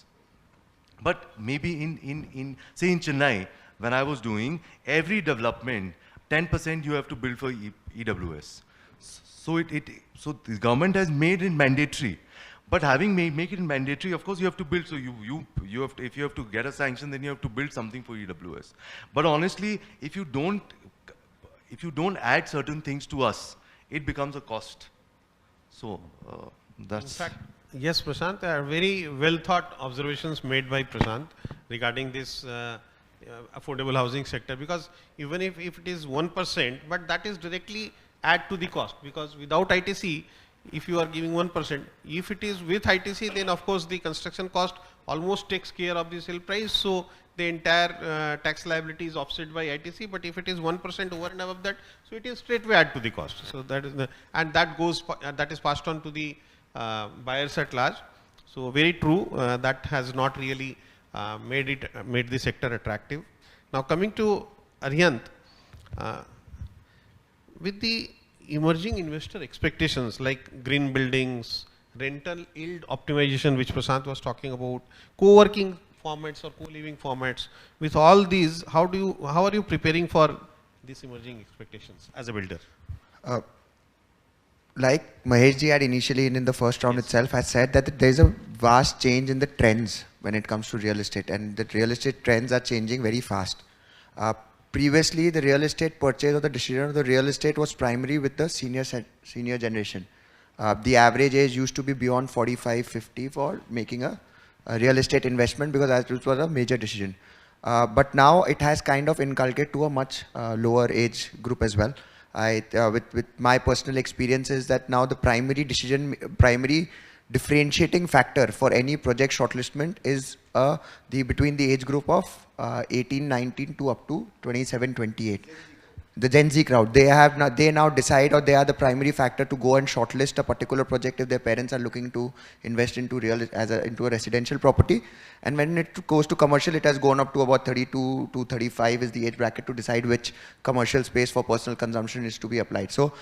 But maybe in say in Chennai, when I was doing every development, 10% you have to build for EWS. So so the government has made it mandatory, but having make it mandatory, of course you have to build. So you have to, if you have to get a sanction, then you have to build something for EWS. But honestly, if you don't add certain things to us, it becomes a cost. So that's. In fact, yes, Prashant, there are very well thought observations made by Prashant regarding this affordable housing sector, because even if it is 1%, but that is directly add to the cost, because without ITC, if you are giving 1%, if it is with ITC, then of course the construction cost almost takes care of the sale price, so the entire tax liability is offset by ITC. But if it is 1% over and above that, so it is straightway add to the cost. So that is and that goes that is passed on to the buyers at large. So very true, that has not really made the sector attractive. Now coming to Aryant, with the emerging investor expectations like green buildings, rental yield optimization, which Prashant was talking about, co-working formats or co-living formats, with all these, how are you preparing for these emerging expectations as a builder? Like Mahesh ji had initially in the first round itself has said that there is a vast change in the trends when it comes to real estate, and the real estate trends are changing very fast. Previously, the real estate purchase or the decision of the real estate was primary with the senior generation. The average age used to be beyond 45, 50 for making a real estate investment, because that was a major decision. But now it has kind of inculcated to a much lower age group as well. With my personal experience is that now the primary differentiating factor for any project shortlistment is between the age group of 18, 19 to up to 27, 28. The Gen Z crowd, they now decide, or they are the primary factor to go and shortlist a particular project if their parents are looking to invest into into a residential property. And when it goes to commercial, it has gone up to about 32 to 35 is the age bracket to decide which commercial space for personal consumption is to be applied. So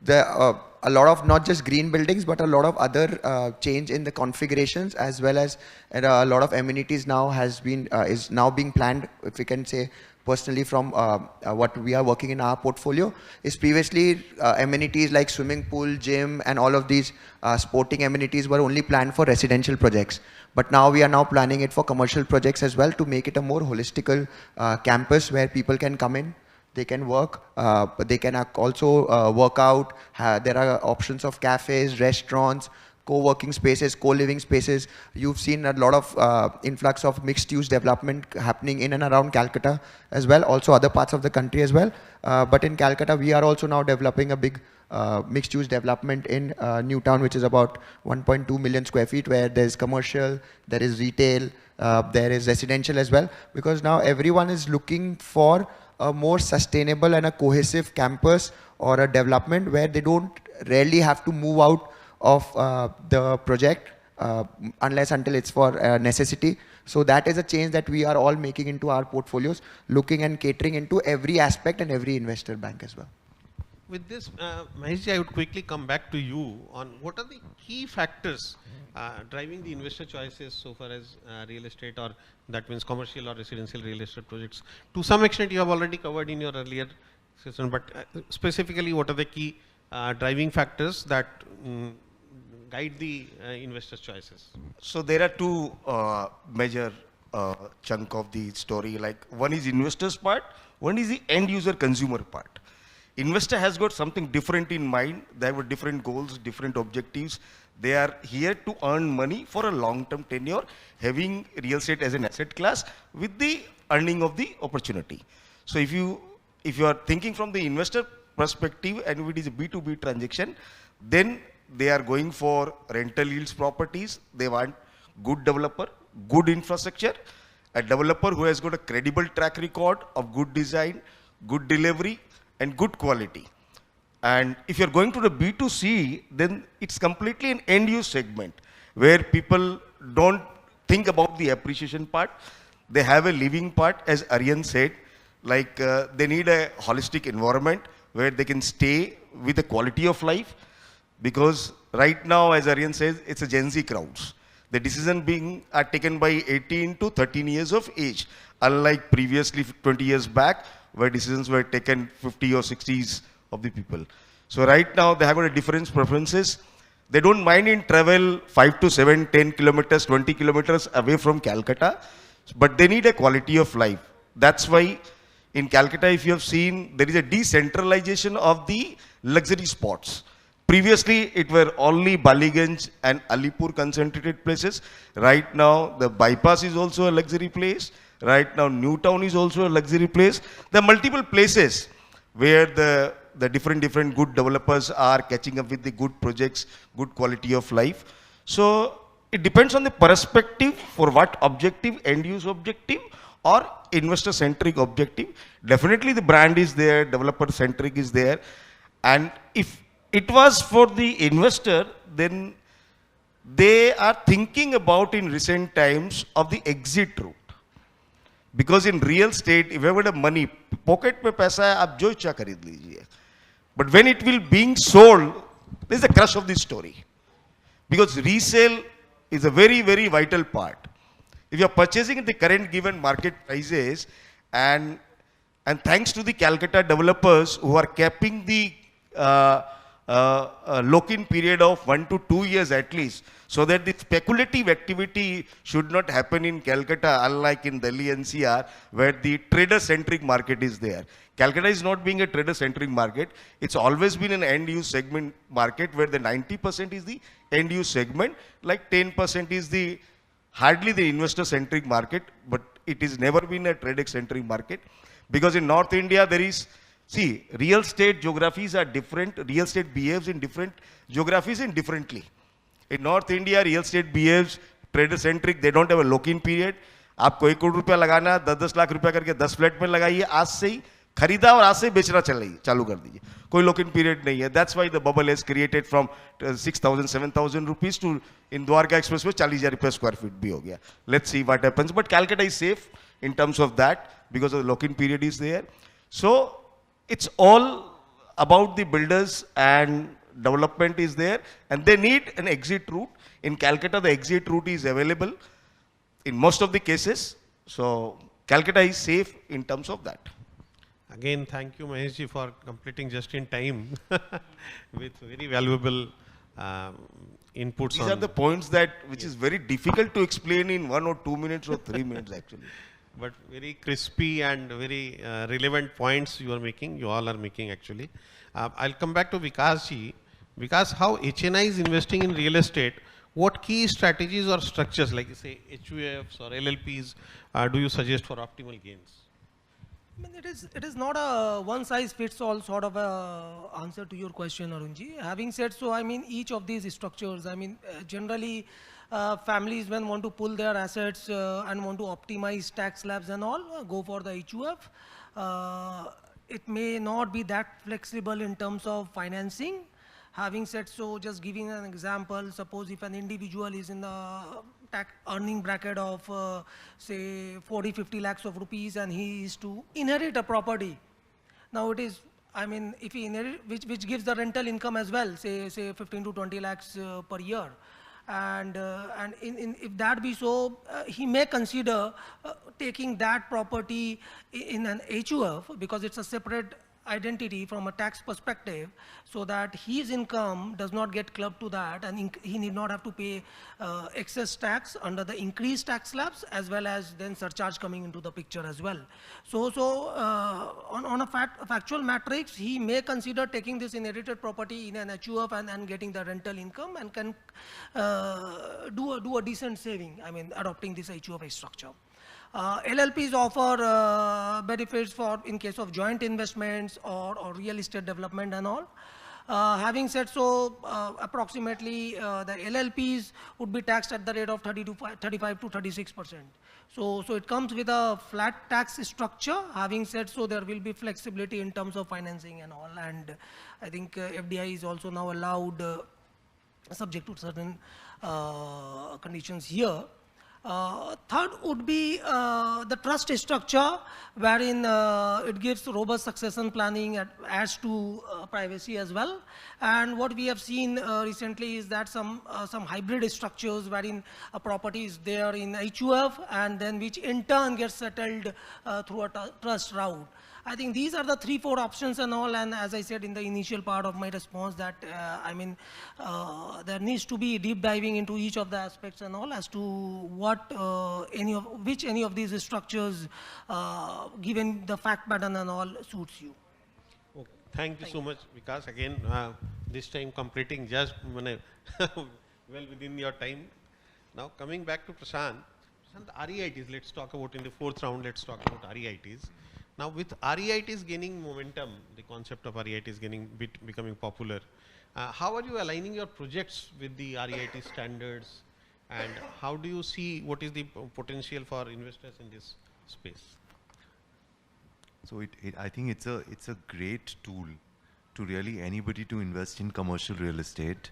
a lot of not just green buildings, but a lot of other change in the configurations, as well as a lot of amenities now is now being planned, if we can say personally from what we are working in our portfolio, is previously amenities like swimming pool, gym, and all of these sporting amenities were only planned for residential projects. But now we are now planning it for commercial projects as well, to make it a more holistical campus where people can come in, they can work, they can also work out. There are options of cafes, restaurants, co-working spaces, co-living spaces. You've seen a lot of influx of mixed-use development happening in and around Calcutta as well, also other parts of the country as well. But in Calcutta, we are also now developing a big mixed-use development in Newtown, which is about 1.2 million square feet, where there's commercial, there is retail, there is residential as well, because now everyone is looking for a more sustainable and a cohesive campus or a development where they don't rarely have to move out of the project unless until it's for necessity. So that is a change that we are all making into our portfolios, looking and catering into every aspect and every investor bank as well. With this, Maheshji, I would quickly come back to you on what are the key factors driving the investor choices so far as real estate, or that means commercial or residential real estate projects. To some extent, you have already covered in your earlier session, but specifically, what are the key driving factors that guide the investors' choices? So there are two major chunk of the story. Like, one is investors part, one is the end user consumer part. Investor has got something different in mind. They have different goals, different objectives. They are here to earn money for a long-term tenure, having real estate as an asset class with the earning of the opportunity. So if you are thinking from the investor perspective and if it is a B2B transaction, then they are going for rental yields properties. They want good developer, good infrastructure, a developer who has got a credible track record of good design, good delivery, and good quality. And if you're going to the B2C, then it's completely an end-use segment where people don't think about the appreciation part. They have a living part, as Aryan said, like they need a holistic environment where they can stay with a quality of life. Because right now, as Aryan says, it's a Gen Z crowds. The decision are taken by 18 to 13 years of age, unlike previously 20 years back, where decisions were taken 50 or 60s of the people. So right now they have got a different preferences. They don't mind in travel 5 to 7, 10 kilometers, 20 kilometers away from Calcutta, but they need a quality of life. That's why in Calcutta, if you have seen, there is a decentralization of the luxury spots. Previously, it were only Baliganj and Alipur concentrated places. Right now, the bypass is also a luxury place. Right now, Newtown is also a luxury place. There are multiple places where the different good developers are catching up with the good projects, good quality of life. So it depends on the perspective for what objective, end use objective or investor centric objective. Definitely the brand is there, developer centric is there. And if it was for the investor, then they are thinking about in recent times of the exit route. Because in real estate, if you have got money, pocket में पैसा है, आप जो इच्छा खरीद लीजिए. But when it will being sold, there is a crush of this story. Because resale is a very vital part. If you are purchasing at the current given market prices, and thanks to the Calcutta developers who are capping the lock-in period of 1 to 2 years at least, so that the speculative activity should not happen in Calcutta, unlike in Delhi NCR, where the trader-centric market is there. Calcutta is not being a trader-centric market. It's always been an end-use segment market where the 90% is the end-use segment, like 10% is the hardly the investor-centric market, but it has never been a trader-centric market. Because in North India, there is, see, real estate geographies are different. Real estate behaves in different geographies and differently. In North India, real estate behaves trader-centric. They don't have a lock-in period. आपको 1 करोड़ रुपया लगाना, 10-10 लाख रुपया करके 10 flat में लगाइए, आज से ही खरीदा और आज से ही बेचना चालू कर दीजिए. कोई lock-in period नहीं है. That's why the bubble has created from 6,000, 7,000 rupees to in Dwarka Expressway 40,000 रुपया square feet भी हो गया. Let's see what happens. But Calcutta is safe in terms of that because of the lock-in period is there. So it's all about the builders and development is there, and they need an exit route. In Calcutta, the exit route is available in most of the cases. So Calcutta is safe in terms of that. Again, thank you, Maheshji, for completing just in time with very valuable inputs. These are the points which is very difficult to explain in 1 or 2 minutes or 3 minutes actually. But very crispy and very relevant points you are making, you all are making actually. I'll come back to Vikas ji. Vikas, how HNI is investing in real estate? What key strategies or structures like say HUFs or LLPs do you suggest for optimal gains? I mean, it is not a one-size-fits-all sort of a answer to your question, Arunji. Having said so, I mean, each of these structures, I mean, generally, families when want to pull their assets and want to optimize tax slabs and all, go for the HUF. It may not be that flexible in terms of financing. Having said so, just giving an example, suppose if an individual is in the earning bracket of say 40-50 lakhs of rupees and he is to inherit a property. Now it is, I mean, if he inherit, which gives the rental income as well, say 15 to 20 lakhs per year. And if that be so, he may consider taking that property in an HUF because it's a separate identity from a tax perspective, so that his income does not get clubbed to that, and he need not have to pay excess tax under the increased tax slabs, as well as then surcharge coming into the picture as well. So on a factual matrix, he may consider taking this inherited property in an HUF and getting the rental income, and can do a decent saving, I mean, adopting this HUF structure. LLPs offer benefits for in case of joint investments or real estate development and all. Having said so, approximately the LLPs would be taxed at the rate of 35 to 36%. So it comes with a flat tax structure. Having said so, there will be flexibility in terms of financing and all. And I think FDI is also now allowed, subject to certain conditions here. Third would be the trust structure, wherein it gives robust succession planning and adds to privacy as well. And what we have seen recently is that some hybrid structures wherein a property is there in HUF, and then which in turn gets settled through a trust route. I think these are the 3-4 options and all, and as I said in the initial part of my response, that I mean, there needs to be deep diving into each of the aspects and all, as to what which any of these structures, given the fact pattern and all, suits you. Okay. Thank you so much, Vikas. Again, this time completing just well within your time. Now coming back to Prashant, REITs, let's talk about in the 4th round, let's talk about REITs. Now with REITs gaining momentum, the concept of REITs becoming popular, how are you aligning your projects with the REIT standards, and how do you see what is the potential for investors in this space? So I think it's a great tool to really anybody to invest in commercial real estate.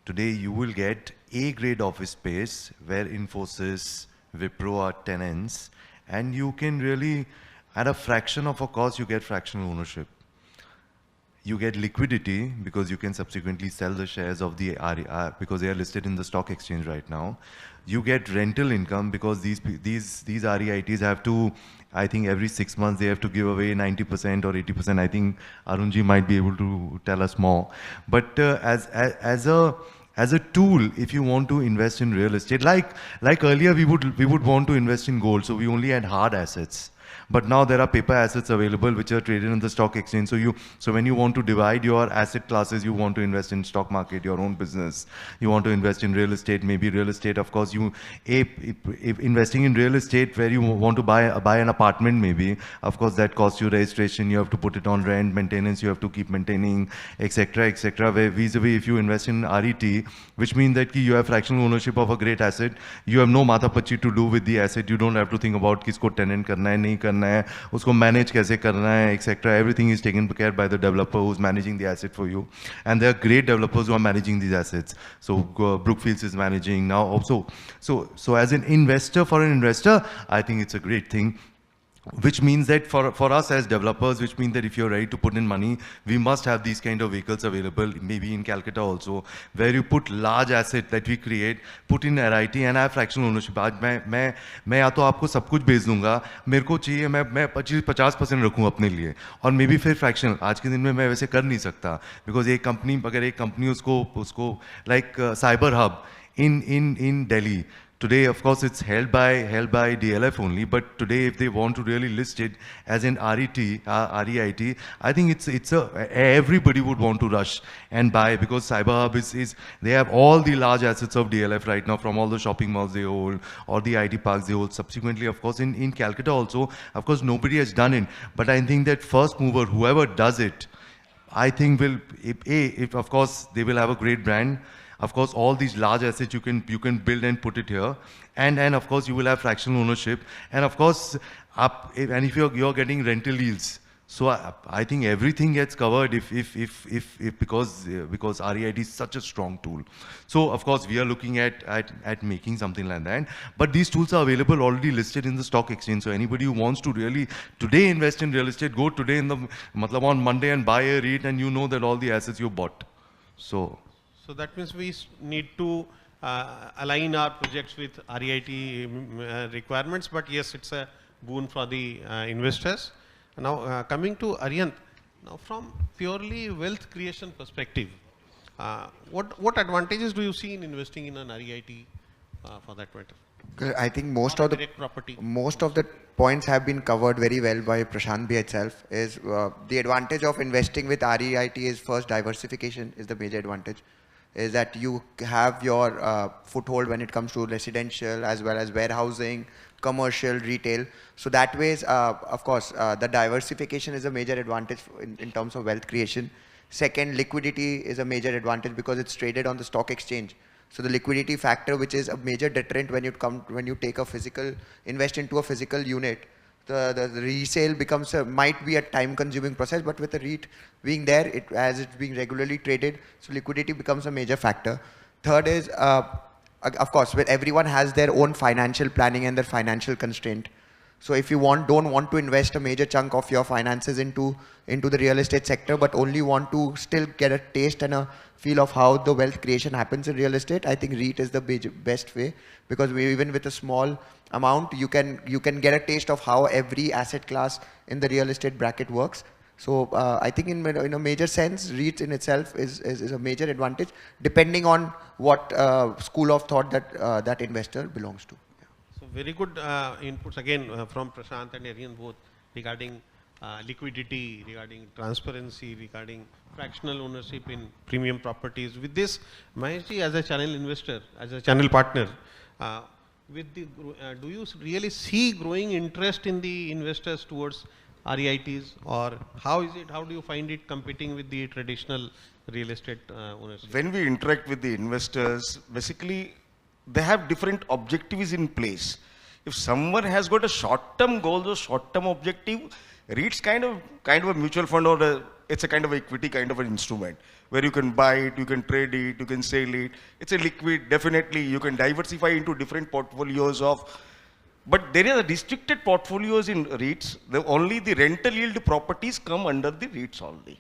Today you will get A-grade office space where Infosys, Wipro are tenants, and you can really, at a fraction of a cost, you get fractional ownership. You get liquidity because you can subsequently sell the shares of the because they are listed in the stock exchange right now. You get rental income because these REITs have to, I think every 6 months they have to give away 90% or 80%. I think Arunji might be able to tell us more. But as a tool, if you want to invest in real estate, like earlier we would want to invest in gold, so we only had hard assets. But now there are paper assets available which are traded in the stock exchange. So when you want to divide your asset classes, you want to invest in stock market, your own business. You want to invest in real estate, maybe real estate. Of course, if investing in real estate where you want to buy an apartment, maybe, of course, that costs you registration. You have to put it on rent, maintenance. You have to keep maintaining, etc., etc. Where vis-a-vis if you invest in RET, which means that you have fractional ownership of a great asset. You have no matha pachi to do with the asset. You don't have to think about kisko tenant karna hai, nahi karna hai, usko manage kaise karna hai, etc. Everything is taken care by the developer who's managing the asset for you. And there are great developers who are managing these assets. So Brookfields is managing now also. So as an investor, for an investor, I think it's a great thing. Which means that for us as developers, which means that if you're ready to put in money, we must have these kind of vehicles available, maybe in Calcutta also, where you put large asset that we create, put in RIT and have fractional ownership. आज मैं या तो आपको सब कुछ बेच दूंगा, मेरे को चाहिए मैं 50% रखूँ अपने लिए, और मे बी फिर फ्रैक्शनल आज के दिन में मैं वैसे कर नहीं सकता, बिकॉज अगर एक कंपनी उसको like cyber hub in Delhi. Today, of course, it's held by DLF only, but today if they want to really list it as an REIT, I think everybody would want to rush and buy, because CyberHub they have all the large assets of DLF right now, from all the shopping malls they hold, all the IT parks they hold. Subsequently, of course, in Calcutta also, of course, nobody has done it, but I think that first mover, whoever does it, I think will, if of course, they will have a great brand. Of course, all these large assets you can build and put it here, and of course you will have fractional ownership, and of course, if you're getting rental yields, so I think everything gets covered because REIT is such a strong tool. So of course we are looking at making something like that. But these tools are available already listed in the stock exchange. So anybody who wants to really today invest in real estate, go today on Monday and buy a REIT, and you know that all the assets you bought. So that means we need to align our projects with REIT requirements, but yes, it's a boon for the investors. Now, coming to Aryant, now from purely wealth creation perspective, what advantages do you see in investing in an REIT for that matter? I think most Or of the direct property? most of the points have been covered very well by Prashant Bhai itself. Is the advantage of investing with REIT is first diversification is the major advantage. Is that you have your foothold when it comes to residential as well as warehousing, commercial, retail. So that ways, of course, the diversification is a major advantage in terms of wealth creation. Second, liquidity is a major advantage because it's traded on the stock exchange. So the liquidity factor, which is a major deterrent when you take a physical, invest into a physical unit, the resale becomes might be a time-consuming process, but with the REIT being there, as it's being regularly traded, so liquidity becomes a major factor. Third is, of course, when everyone has their own financial planning and their financial constraint. So if you don't want to invest a major chunk of your finances into the real estate sector, but only want to still get a taste and a feel of how the wealth creation happens in real estate, I think REIT is the best way, because even with a small amount, you can get a taste of how every asset class in the real estate bracket works. So I think in a major sense, REIT in itself is a major advantage, depending on what school of thought that investor belongs to. So very good inputs again from Prashant and Aryan both regarding liquidity, regarding transparency, regarding fractional ownership in premium properties. With this, Maheshji, as a channel investor, as a channel partner, do you really see growing interest in the investors towards REITs, or how is it? How do you find it competing with the traditional real estate ownership? When we interact with the investors, basically they have different objectives in place. If someone has got a short-term goal or short-term objective, REITs kind of a mutual fund, or it's a kind of equity kind of an instrument where you can buy it, you can trade it, you can sell it. It's a liquid, definitely you can diversify into different portfolios of. But there are restricted portfolios in REITs. Only the rental yield properties come under the REITs only.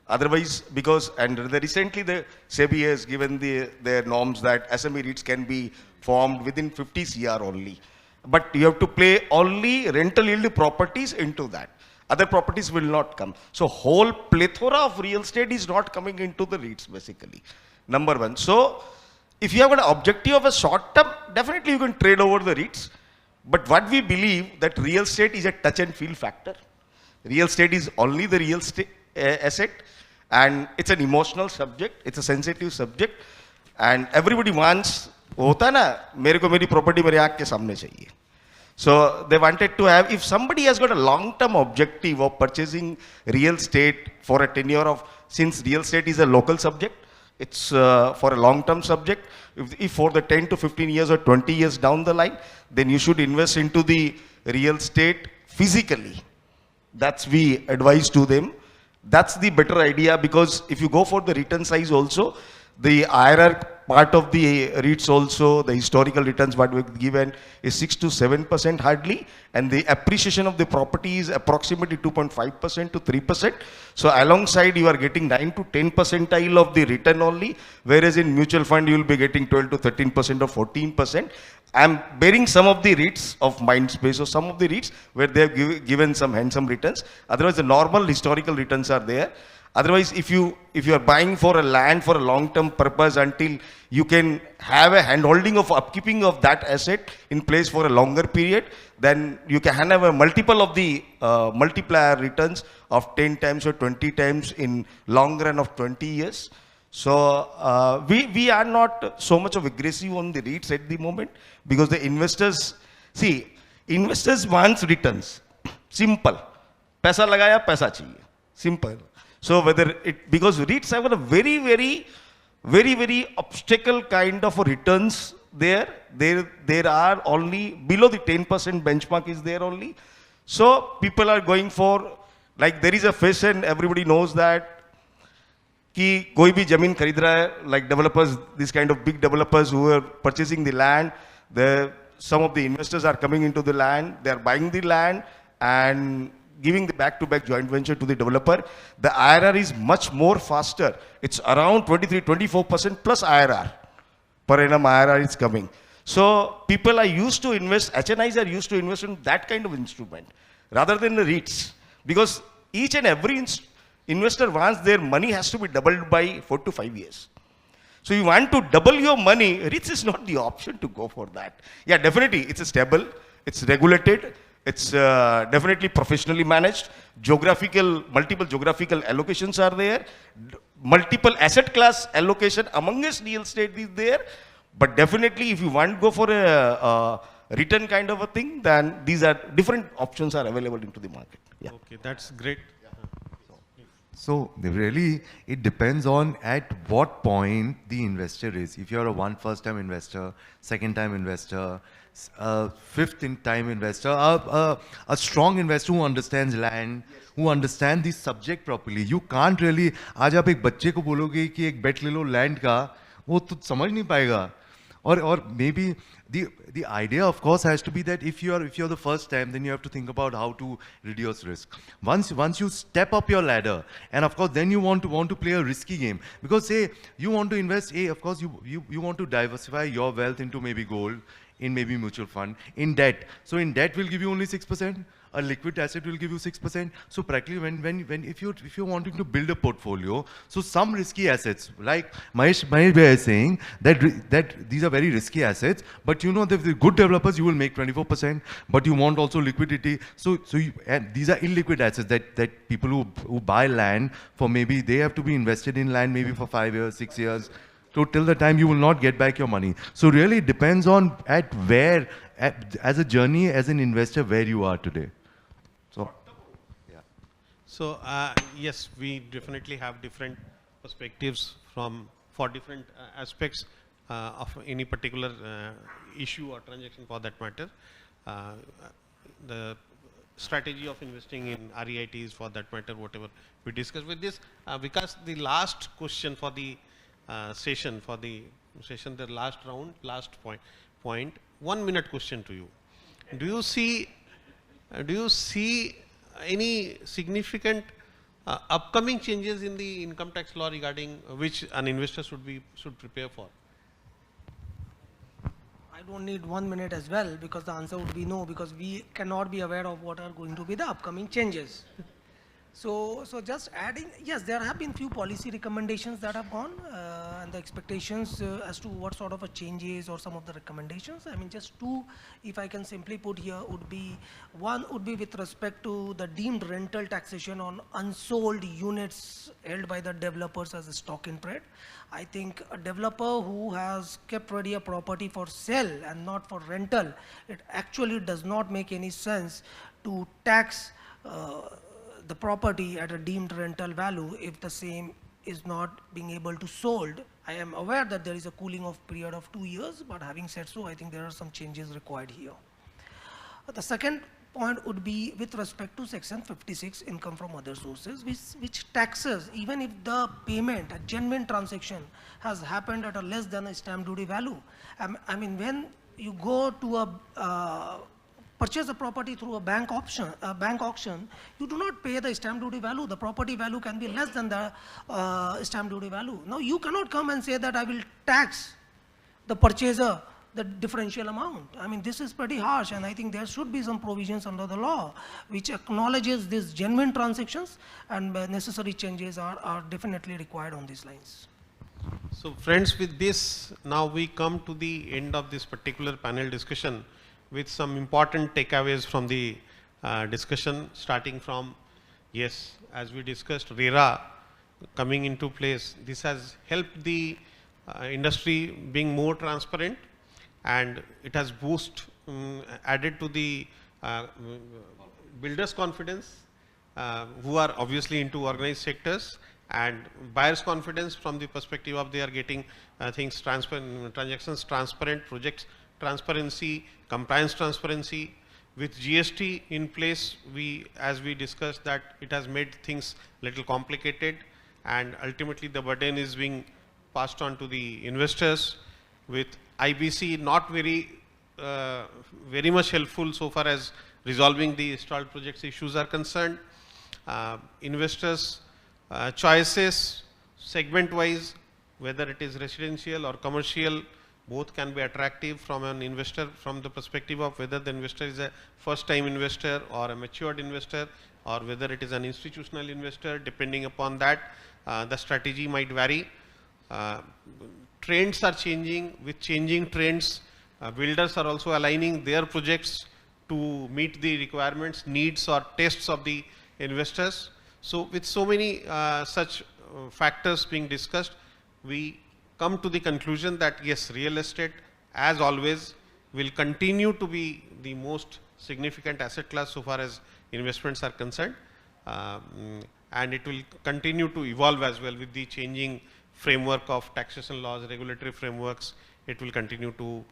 Otherwise, recently the SEBI has given their norms that SME REITs can be formed within 50 CR only. But you have to play only rental yield properties into that. Other properties will not come. So whole plethora of real estate is not coming into the REITs basically. Number one. So if you have an objective of a short term, definitely you can trade over the REITs. But what we believe that real estate is a touch and feel factor. Real estate is only the real estate asset, and it's an emotional subject, it's a sensitive subject, and everybody wants, hota hai na, mere ko meri property mere aankh ke samne chahiye. So they wanted to have, if somebody has got a long-term objective of purchasing real estate for a tenure of, since real estate is a local subject, it's for a long-term subject. If for the 10 to 15 years or 20 years down the line, then you should invest into the real estate physically. That's we advise to them. That's the better idea, because if you go for the return size also, the IRR part of the REITs also, the historical returns what we've given is 6 to 7% hardly, and the appreciation of the property is approximately 2.5% to 3%. So alongside you are getting 9 to 10 percentile of the return only, whereas in mutual fund you will be getting 12 to 13% or 14%. I'm bearing some of the REITs of Mindspace or some of the REITs where they have given some handsome returns. Otherwise the normal historical returns are there. Otherwise, if you are buying for a land for a long-term purpose until you can have a handholding of upkeeping of that asset in place for a longer period, then you can have a multiple of the multiplier returns of 10 times or 20 times in long run of 20 years. So we are not so much of aggressive on the REITs at the moment, because the investors, see, investors wants returns. Simple. Paisa lagaya, paisa chahiye. Simple. So whether it, because REITs have a very obstacle kind of returns there. There are only below the 10% benchmark is there only. So people are going for, like there is a fashion, everybody knows that, ki koi bhi zameen kharid raha hai, like developers, this kind of big developers who are purchasing the land, some of the investors are coming into the land, they are buying the land and giving the back-to-back joint venture to the developer. The IRR is much more faster. It's around 23-24% plus IRR. Per annum IRR is coming. So people are used to invest, HNIs are used to invest in that kind of instrument rather than the REITs. Because each and every investor wants their money has to be doubled by 4 to 5 years. So you want to double your money, REITs is not the option to go for that. Yeah, definitely, it's stable, it's regulated, it's definitely professionally managed, multiple geographical allocations are there, multiple asset class allocation amongst real estate is there, but definitely if you want to go for a return kind of a thing, then these are different options are available into the market. Yeah. Okay, that's great. So really, it depends on at what point the investor is. If you're a first-time investor, second-time investor, fifth-time investor, a strong investor who understands land, who understands the subject properly. You can't really, आज आप एक बच्चे को बोलोगे कि एक bet ले लो land का, वो तो समझ नहीं पाएगा. Or maybe the idea, of course, has to be that if you're the first time, then you have to think about how to reduce risk. Once you step up your ladder, and of course, then you want to play a risky game, because say you want to invest, of course you want to diversify your wealth into maybe gold, in maybe mutual fund, in debt. So in debt will give you only 6%. A liquid asset will give you 6%. So practically, if you're wanting to build a portfolio, so some risky assets, like Mahesh is saying that these are very risky assets, but you know that the good developers you will make 24%, but you want also liquidity. And these are illiquid assets that people who buy land for, maybe they have to be invested in land maybe for 5 years, 6 years. So till the time you will not get back your money. So really it depends on as a journey, as an investor, where you are today. So, yeah. So yes, we definitely have different perspectives for different aspects of any particular issue or transaction for that matter. The strategy of investing in REITs for that matter, whatever we discussed with this, because the last question for the session, the last round, last point, 1 minute question to you. Do you see any significant upcoming changes in the income tax law regarding which an investor should prepare for? I don't need 1 minute as well, because the answer would be no, because we cannot be aware of what are going to be the upcoming changes. So just adding, yes, there have been few policy recommendations that have gone, and the expectations as to what sort of a changes or some of the recommendations. I mean, just two, if I can simply put here, would be, one would be with respect to the deemed rental taxation on unsold units held by the developers as a stock in trade. I think a developer who has kept ready a property for sale and not for rental, it actually does not make any sense to tax the property at a deemed rental value if the same is not being able to sold. I am aware that there is a cooling off period of 2 years, but having said so, I think there are some changes required here. The second point would be with respect to section 56, income from other sources, which taxes, even if the payment, a genuine transaction has happened at a less than a stamp duty value. I mean, when you go to purchase a property through a bank auction, you do not pay the stamp duty value. The property value can be less than the stamp duty value. Now you cannot come and say that I will tax the purchaser the differential amount. I mean, this is pretty harsh, and I think there should be some provisions under the law which acknowledges these genuine transactions, and necessary changes are definitely required on these lines. So friends, with this, now we come to the end of this particular panel discussion, with some important takeaways from the discussion, starting from, yes, as we discussed, RERA coming into place. This has helped the industry being more transparent, and it has added to the builders' confidence, who are obviously into organized sectors, and buyers' confidence from the perspective of they are getting things transparent, transactions transparent, projects transparency, compliance transparency. With GST in place, as we discussed, that it has made things little complicated, and ultimately the burden is being passed on to the investors. With IBC not very much helpful so far as resolving the stalled projects issues are concerned. Investors choices segment wise, whether it is residential or commercial, Both can be attractive from an investor, from the perspective of whether the investor is a first time investor or a matured investor, or whether it is an institutional investor. Depending upon that, the strategy might vary. Trends are changing. With changing trends, builders are also aligning their projects to meet the requirements, needs or tastes of the investors. So with so many such factors being discussed, we come to the conclusion that yes, real estate as always will continue to be the most significant asset class so far as investments are concerned, and it will continue to evolve as well with the changing framework of taxation laws, regulatory frameworks. It will continue to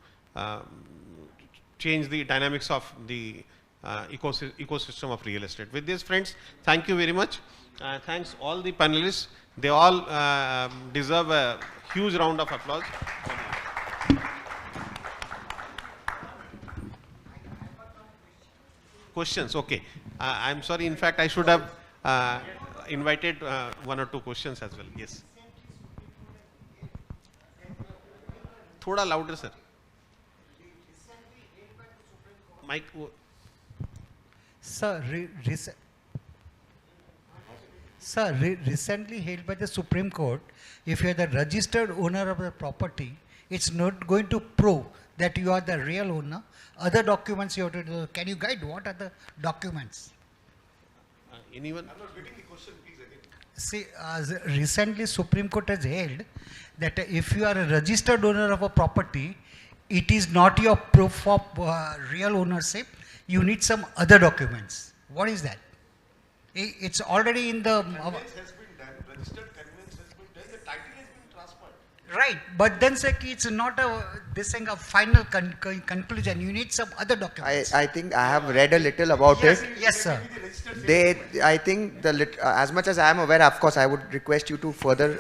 change the dynamics of the ecosystem of real estate. With this, friends, thank you very much. Thanks all the panelists. They all deserve a huge round of applause. Questions? Okay. I'm sorry. In fact, I should have invited one or two questions as well. Yes. Thoda louder, sir. Mike. Sir, recently held by the Supreme Court, if you are the registered owner of the property, it's not going to prove that you are the real owner. Other documents you have to do. Can you guide what are the documents? Anyone? I'm not getting the question, please again. See, recently Supreme Court has held that if you are a registered owner of a property, it is not your proof of real ownership. You need some other documents. What is that? It's already in the... Conveyance has been done, registered conveyance has been done, the title has been transferred. Right, but then say it's not a final conclusion. You need some other documents. I think I have read a little about Yes, it. yes, sir. I think as much as I am aware, of course, I would request you to further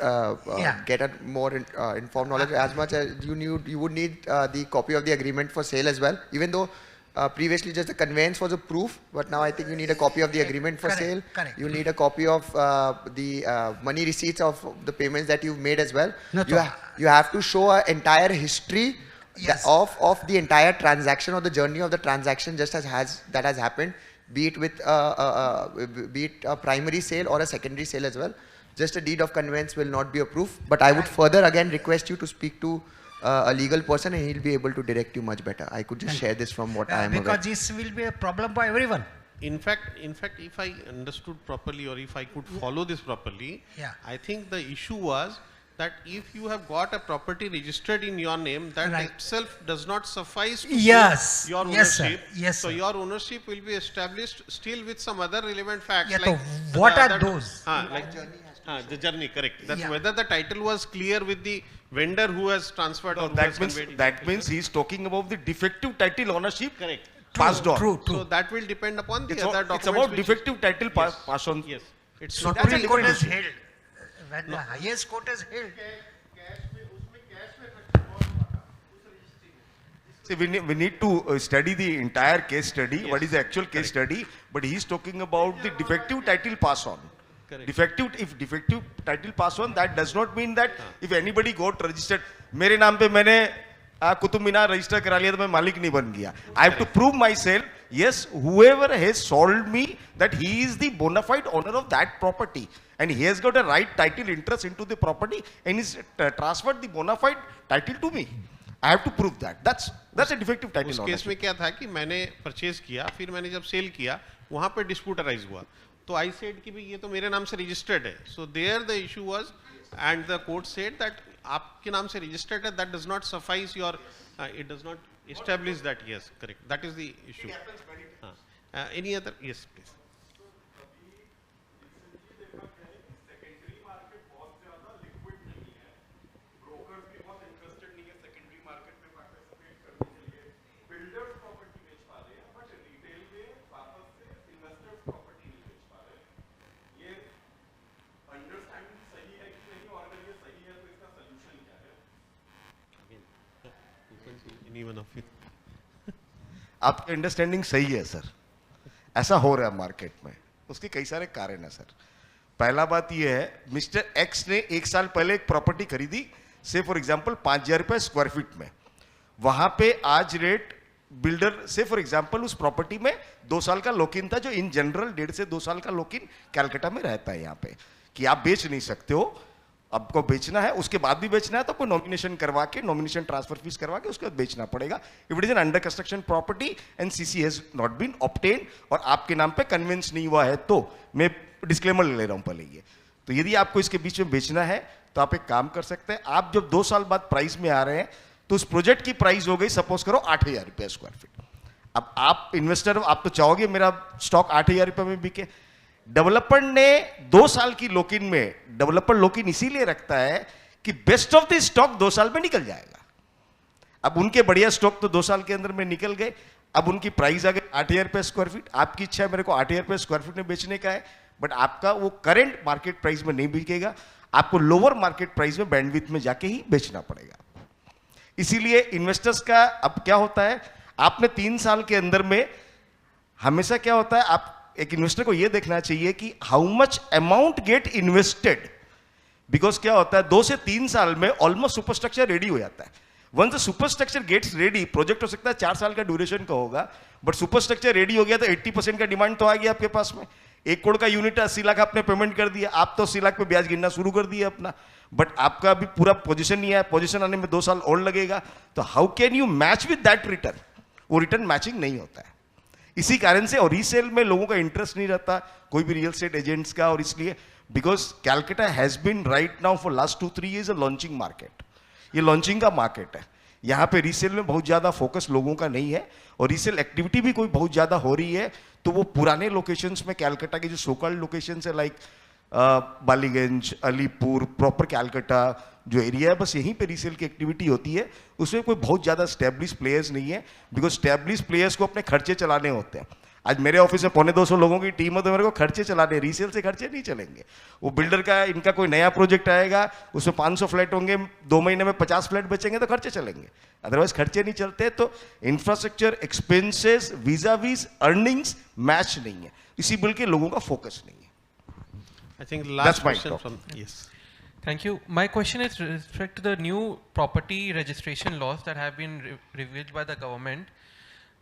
get a more informed knowledge. As much as you would need the copy of the agreement for sale as well. Even though previously just the conveyance was a proof, but now I think you need a copy of the agreement for sale. Correct. You need a copy of the money receipts of the payments that you've made as well. You have to show an entire history of the entire transaction or the journey of the transaction just that has happened, be it with a primary sale or a secondary sale as well. Just a deed of conveyance will not be a proof, but I would further again request you to speak to a legal person and he'll be able to direct you much better. I could just share this from what I am aware. Because this will be a problem for everyone. In fact, if I understood properly or if I could follow this properly, I think the issue was that if you have got a property registered in your name, that itself does not suffice to prove your ownership. Yes, so sir. your ownership will be established still with some other relevant facts. Yeah, like so what are those? The journey, correct. That's whether the title was clear with the vendor who has transferred or who has conveyed. That means he is talking about the defective title ownership. Correct. Passed on. True. So that will depend upon the other documents. It's about defective title passed on. Yes. It's Supreme Court has held. When the highest court has held. See, we need to study the entire case study. What is the actual case study? But he is talking about the defective title pass on. Correct. If defective title pass on, that does not mean that if anybody got registered, मेरे नाम पे मैंने Qutub Minar register करा लिया तो मैं मालिक नहीं बन गया. I have to prove myself. Yes, whoever has sold me that he is the bona fide owner of that property and he has got a right title interest into the property and he's transferred the bona fide title to me. I have to prove that. That's a defective title उस ownership. Case में क्या था कि मैंने purchase किया, फिर मैंने जब सेल किया, वहाँ पे डिस्प्यूट अराइज हुआ. तो आई सेड कि भाई ये तो मेरे नाम से रजिस्टर्ड है. So there the issue was and the court said that आपके नाम से रजिस्टर्ड है, that does not suffice your, it does not establish that. Yes, correct. That is the issue. Any other? Yes please. आपकी understanding सही है sir. ऐसा हो रहा है मार्केट में. उसके कई सारे कारण है सर. पहला बात यह है, मिस्टर एक्स ने 1 साल पहले एक प्रॉपर्टी खरीदी, से फॉर एग्जांपल 5,000 रुपए स्क्वायर फीट में. वहां पे आज रेट बिल्डर से फॉर एग्जांपल उस प्रॉपर्टी में 2 साल का लॉक-इन था, जो इन जनरल 1.5 से 2 साल का लॉक-इन कैलकाटा में रहता है यहाँ पे, कि आप बेच नहीं सकते हो, आपको बेचना है, उसके बाद भी बेचना है तो आपको नॉमिनेशन करवा के, नॉमिनेशन ट्रांसफर फीस करवा के उसके बाद बेचना पड़ेगा। If it is an under construction property and CC has not been obtained और आपके नाम पे कन्विंस नहीं हुआ है, तो मैं डिस्क्लेमर ले रहा हूं पहले ये। तो यदि आपको इसके बीच में बेचना है तो आप एक काम कर सकते हैं, आप जब 2 साल बाद प्राइस में आ रहे हैं तो उस प्रोजेक्ट की प्राइस हो गई सपोज करो 8,000 रुपये स्क्वायर फीट। अब आप इन्वेस्टर, आप तो चाहोगे मेरा स्टॉक 8,000 रुपये में बिके। डेवलपर ने 2 साल की लॉक-इन में, डेवलपर लॉक-इन इसीलिए रखता है कि बेस्ट ऑफ द स्टॉक 2 साल में निकल जाएगा। अब उनके बढ़िया स्टॉक तो 2 साल के अंदर में निकल गए, अब उनकी प्राइस आ गई 8,000 रुपये स्क्वायर फीट। आपकी इच्छा है मेरे को 8,000 रुपये स्क्वायर फीट में बेचने का है, बट आपका वो करंट मार्केट प्राइस में नहीं बिकेगा, आपको लोअर मार्केट प्राइस में बैंडविड्थ में जाके ही बेचना पड़ेगा। इसीलिए इन्वेस्टर्स का अब क्या होता है, आपने 3 साल के अंदर में हमेशा क्या होता है, आप एक इन्वेस्टर को यह देखना चाहिए कि how much amount get invested, because क्या होता है 2 से 3 साल में ऑलमोस्ट सुपरस्ट्रक्चर रेडी हो जाता है। Once the superstructure gets ready, project हो सकता है 4 साल का ड्यूरेशन का होगा, बट सुपरस्ट्रक्चर रेडी हो गया तो 80% का डिमांड तो आ गया आपके पास में। 1 करोड़ का यूनिट है, 80 लाख आपने पेमेंट कर दिया, आप तो 80 लाख पे ब्याज गिनना शुरू कर दिया अपना, बट आपका अभी पूरा पोजीशन नहीं आया, पोजीशन आने में 2 साल और लगेगा, तो how can you match with that return? वो रिटर्न मैचिंग नहीं होता है। इसी कारण से और रीसेल में लोगों का इंटरेस्ट नहीं रहता, कोई भी रियल एस्टेट एजेंट्स का, और इसलिए because Calcutta has been right now for last 2-3 years a launching market. ये लॉन्चिंग का मार्केट है, यहाँ पे रीसेल में बहुत ज्यादा फोकस लोगों का नहीं है, और रीसेल एक्टिविटी भी कोई बहुत ज्यादा हो रही है तो वो पुराने लोकेशंस में, कैलकाटा के जो सोकल्ड लोकेशंस है लाइक बालीगंज, अलीपुर, प्रॉपर कैलकाटा जो एरिया है, बस यहीं पे रीसेल की एक्टिविटी होती है। उसमें कोई बहुत ज़्यादा स्टैब्लिश प्लेयर्स नहीं है, बिकॉज स्टैब्लिश प्लेयर्स को अपने खर्चे चलाने होते हैं। आज मेरे ऑफिस में 250 लोगों की टीम है, तो मेरे को खर्चे चलाने, रीसेल से खर्चे नहीं चलेंगे। वो बिल्डर का, इनका कोई नया प्रोजेक्ट आएगा, उसमें 500 फ्लैट होंगे, 2 महीने में 50 फ्लैट बेचेंगे तो खर्चे चलेंगे, अदरवाइज खर्चे नहीं चलते। तो इंफ्रास्ट्रक्चर, एक्सपेंसेस, वीजा वीज, अर्निंग्स मैच नहीं है, इसी बिल के लोगों का फोकस नहीं है। I think That's last my question talk. from, yes. Thank you. My question is with respect to the new property registration laws that have been revealed by the government.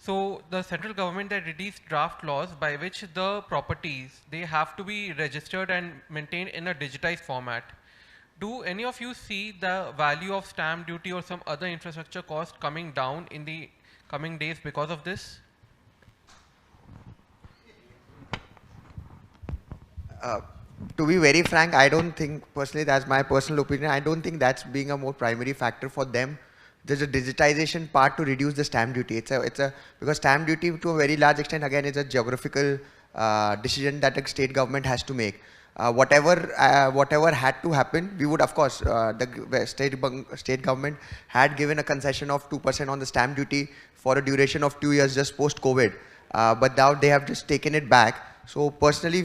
So the central government had released draft laws by which the properties, they have to be registered and maintained in a digitized format. Do any of you see the value of stamp duty or some other infrastructure cost coming down in the coming days because of this? To be very frank, I don't think, personally, that's my personal opinion, I don't think that's being a more primary factor for them. There's a digitization part to reduce the stamp duty. Because stamp duty to a very large extent, again, is a geographical decision that the state government has to make. Whatever had to happen, we would, of course, the state government had given a concession of 2% on the stamp duty for a duration of 2 years just post-COVID. But now they have just taken it back. So personally,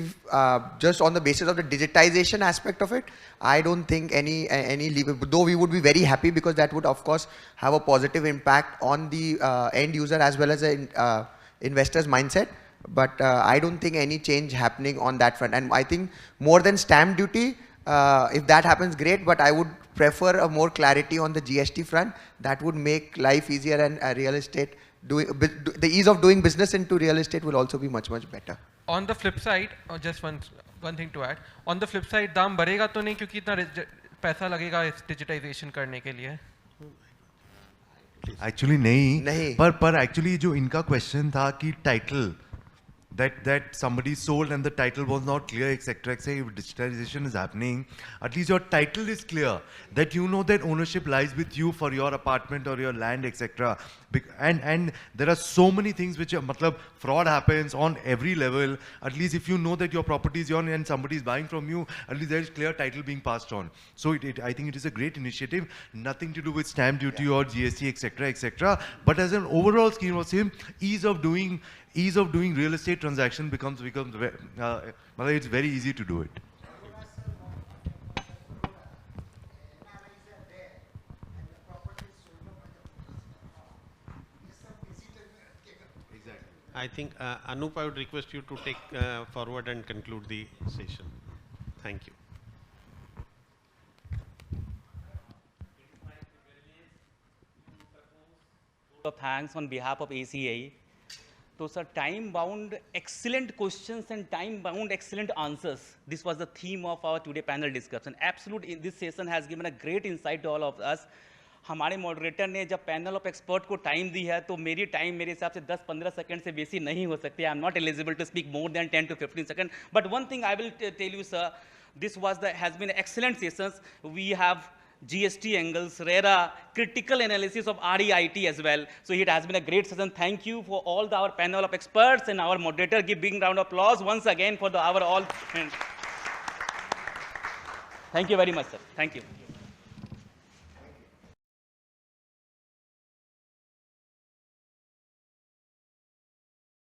just on the basis of the digitization aspect of it, I don't think any lever, though we would be very happy because that would of course have a positive impact on the end user as well as the investor's mindset. But I don't think any change happening on that front. And I think more than stamp duty, if that happens, great, but I would prefer a more clarity on the GST front. That would make life easier, and real estate, the ease of doing business into real estate will also be much better. On the flip side, just one thing to add. On the flip side, दाम बढ़ेगा तो नहीं क्योंकि इतना पैसा लगेगा इस digitization करने के लिए? Actually नहीं, पर actually जो इनका question था कि title, that somebody sold and the title was not clear, etc. If digitalization is happening, at least your title is clear, that you know that ownership lies with you for your apartment or your land, etc. And there are so many things which fraud happens on every level. At least if you know that your property is yours and somebody is buying from you, at least there is clear title being passed on. So I think it is a great initiative, nothing to do with stamp duty or GST, etc. But as an overall scheme of things, ease of doing real estate transaction becomes it's very easy to do it. I think Anup, I would request you to take forward and conclude the session. Thank you. of thanks on behalf of ACA. So, sir, time-bound, excellent questions and time-bound, excellent answers. This was the theme of our today panel discussion. Absolutely, this session has given a great insight to all of us. हमारे moderator ने जब panel of expert को time दी है तो मेरी time मेरे हिसाब से 10-15 सेकंड से बेसी नहीं हो सकती. I am not eligible to speak more than 10 to 15 second. But one thing I will tell you sir, this has been excellent sessions. We have GST angles, RERA, critical analysis of REIT as well. So it has been a great session. Thank you for all our panel of experts and our moderator. Give big round of applause once again for our all. Thank you very much, sir. Thank you.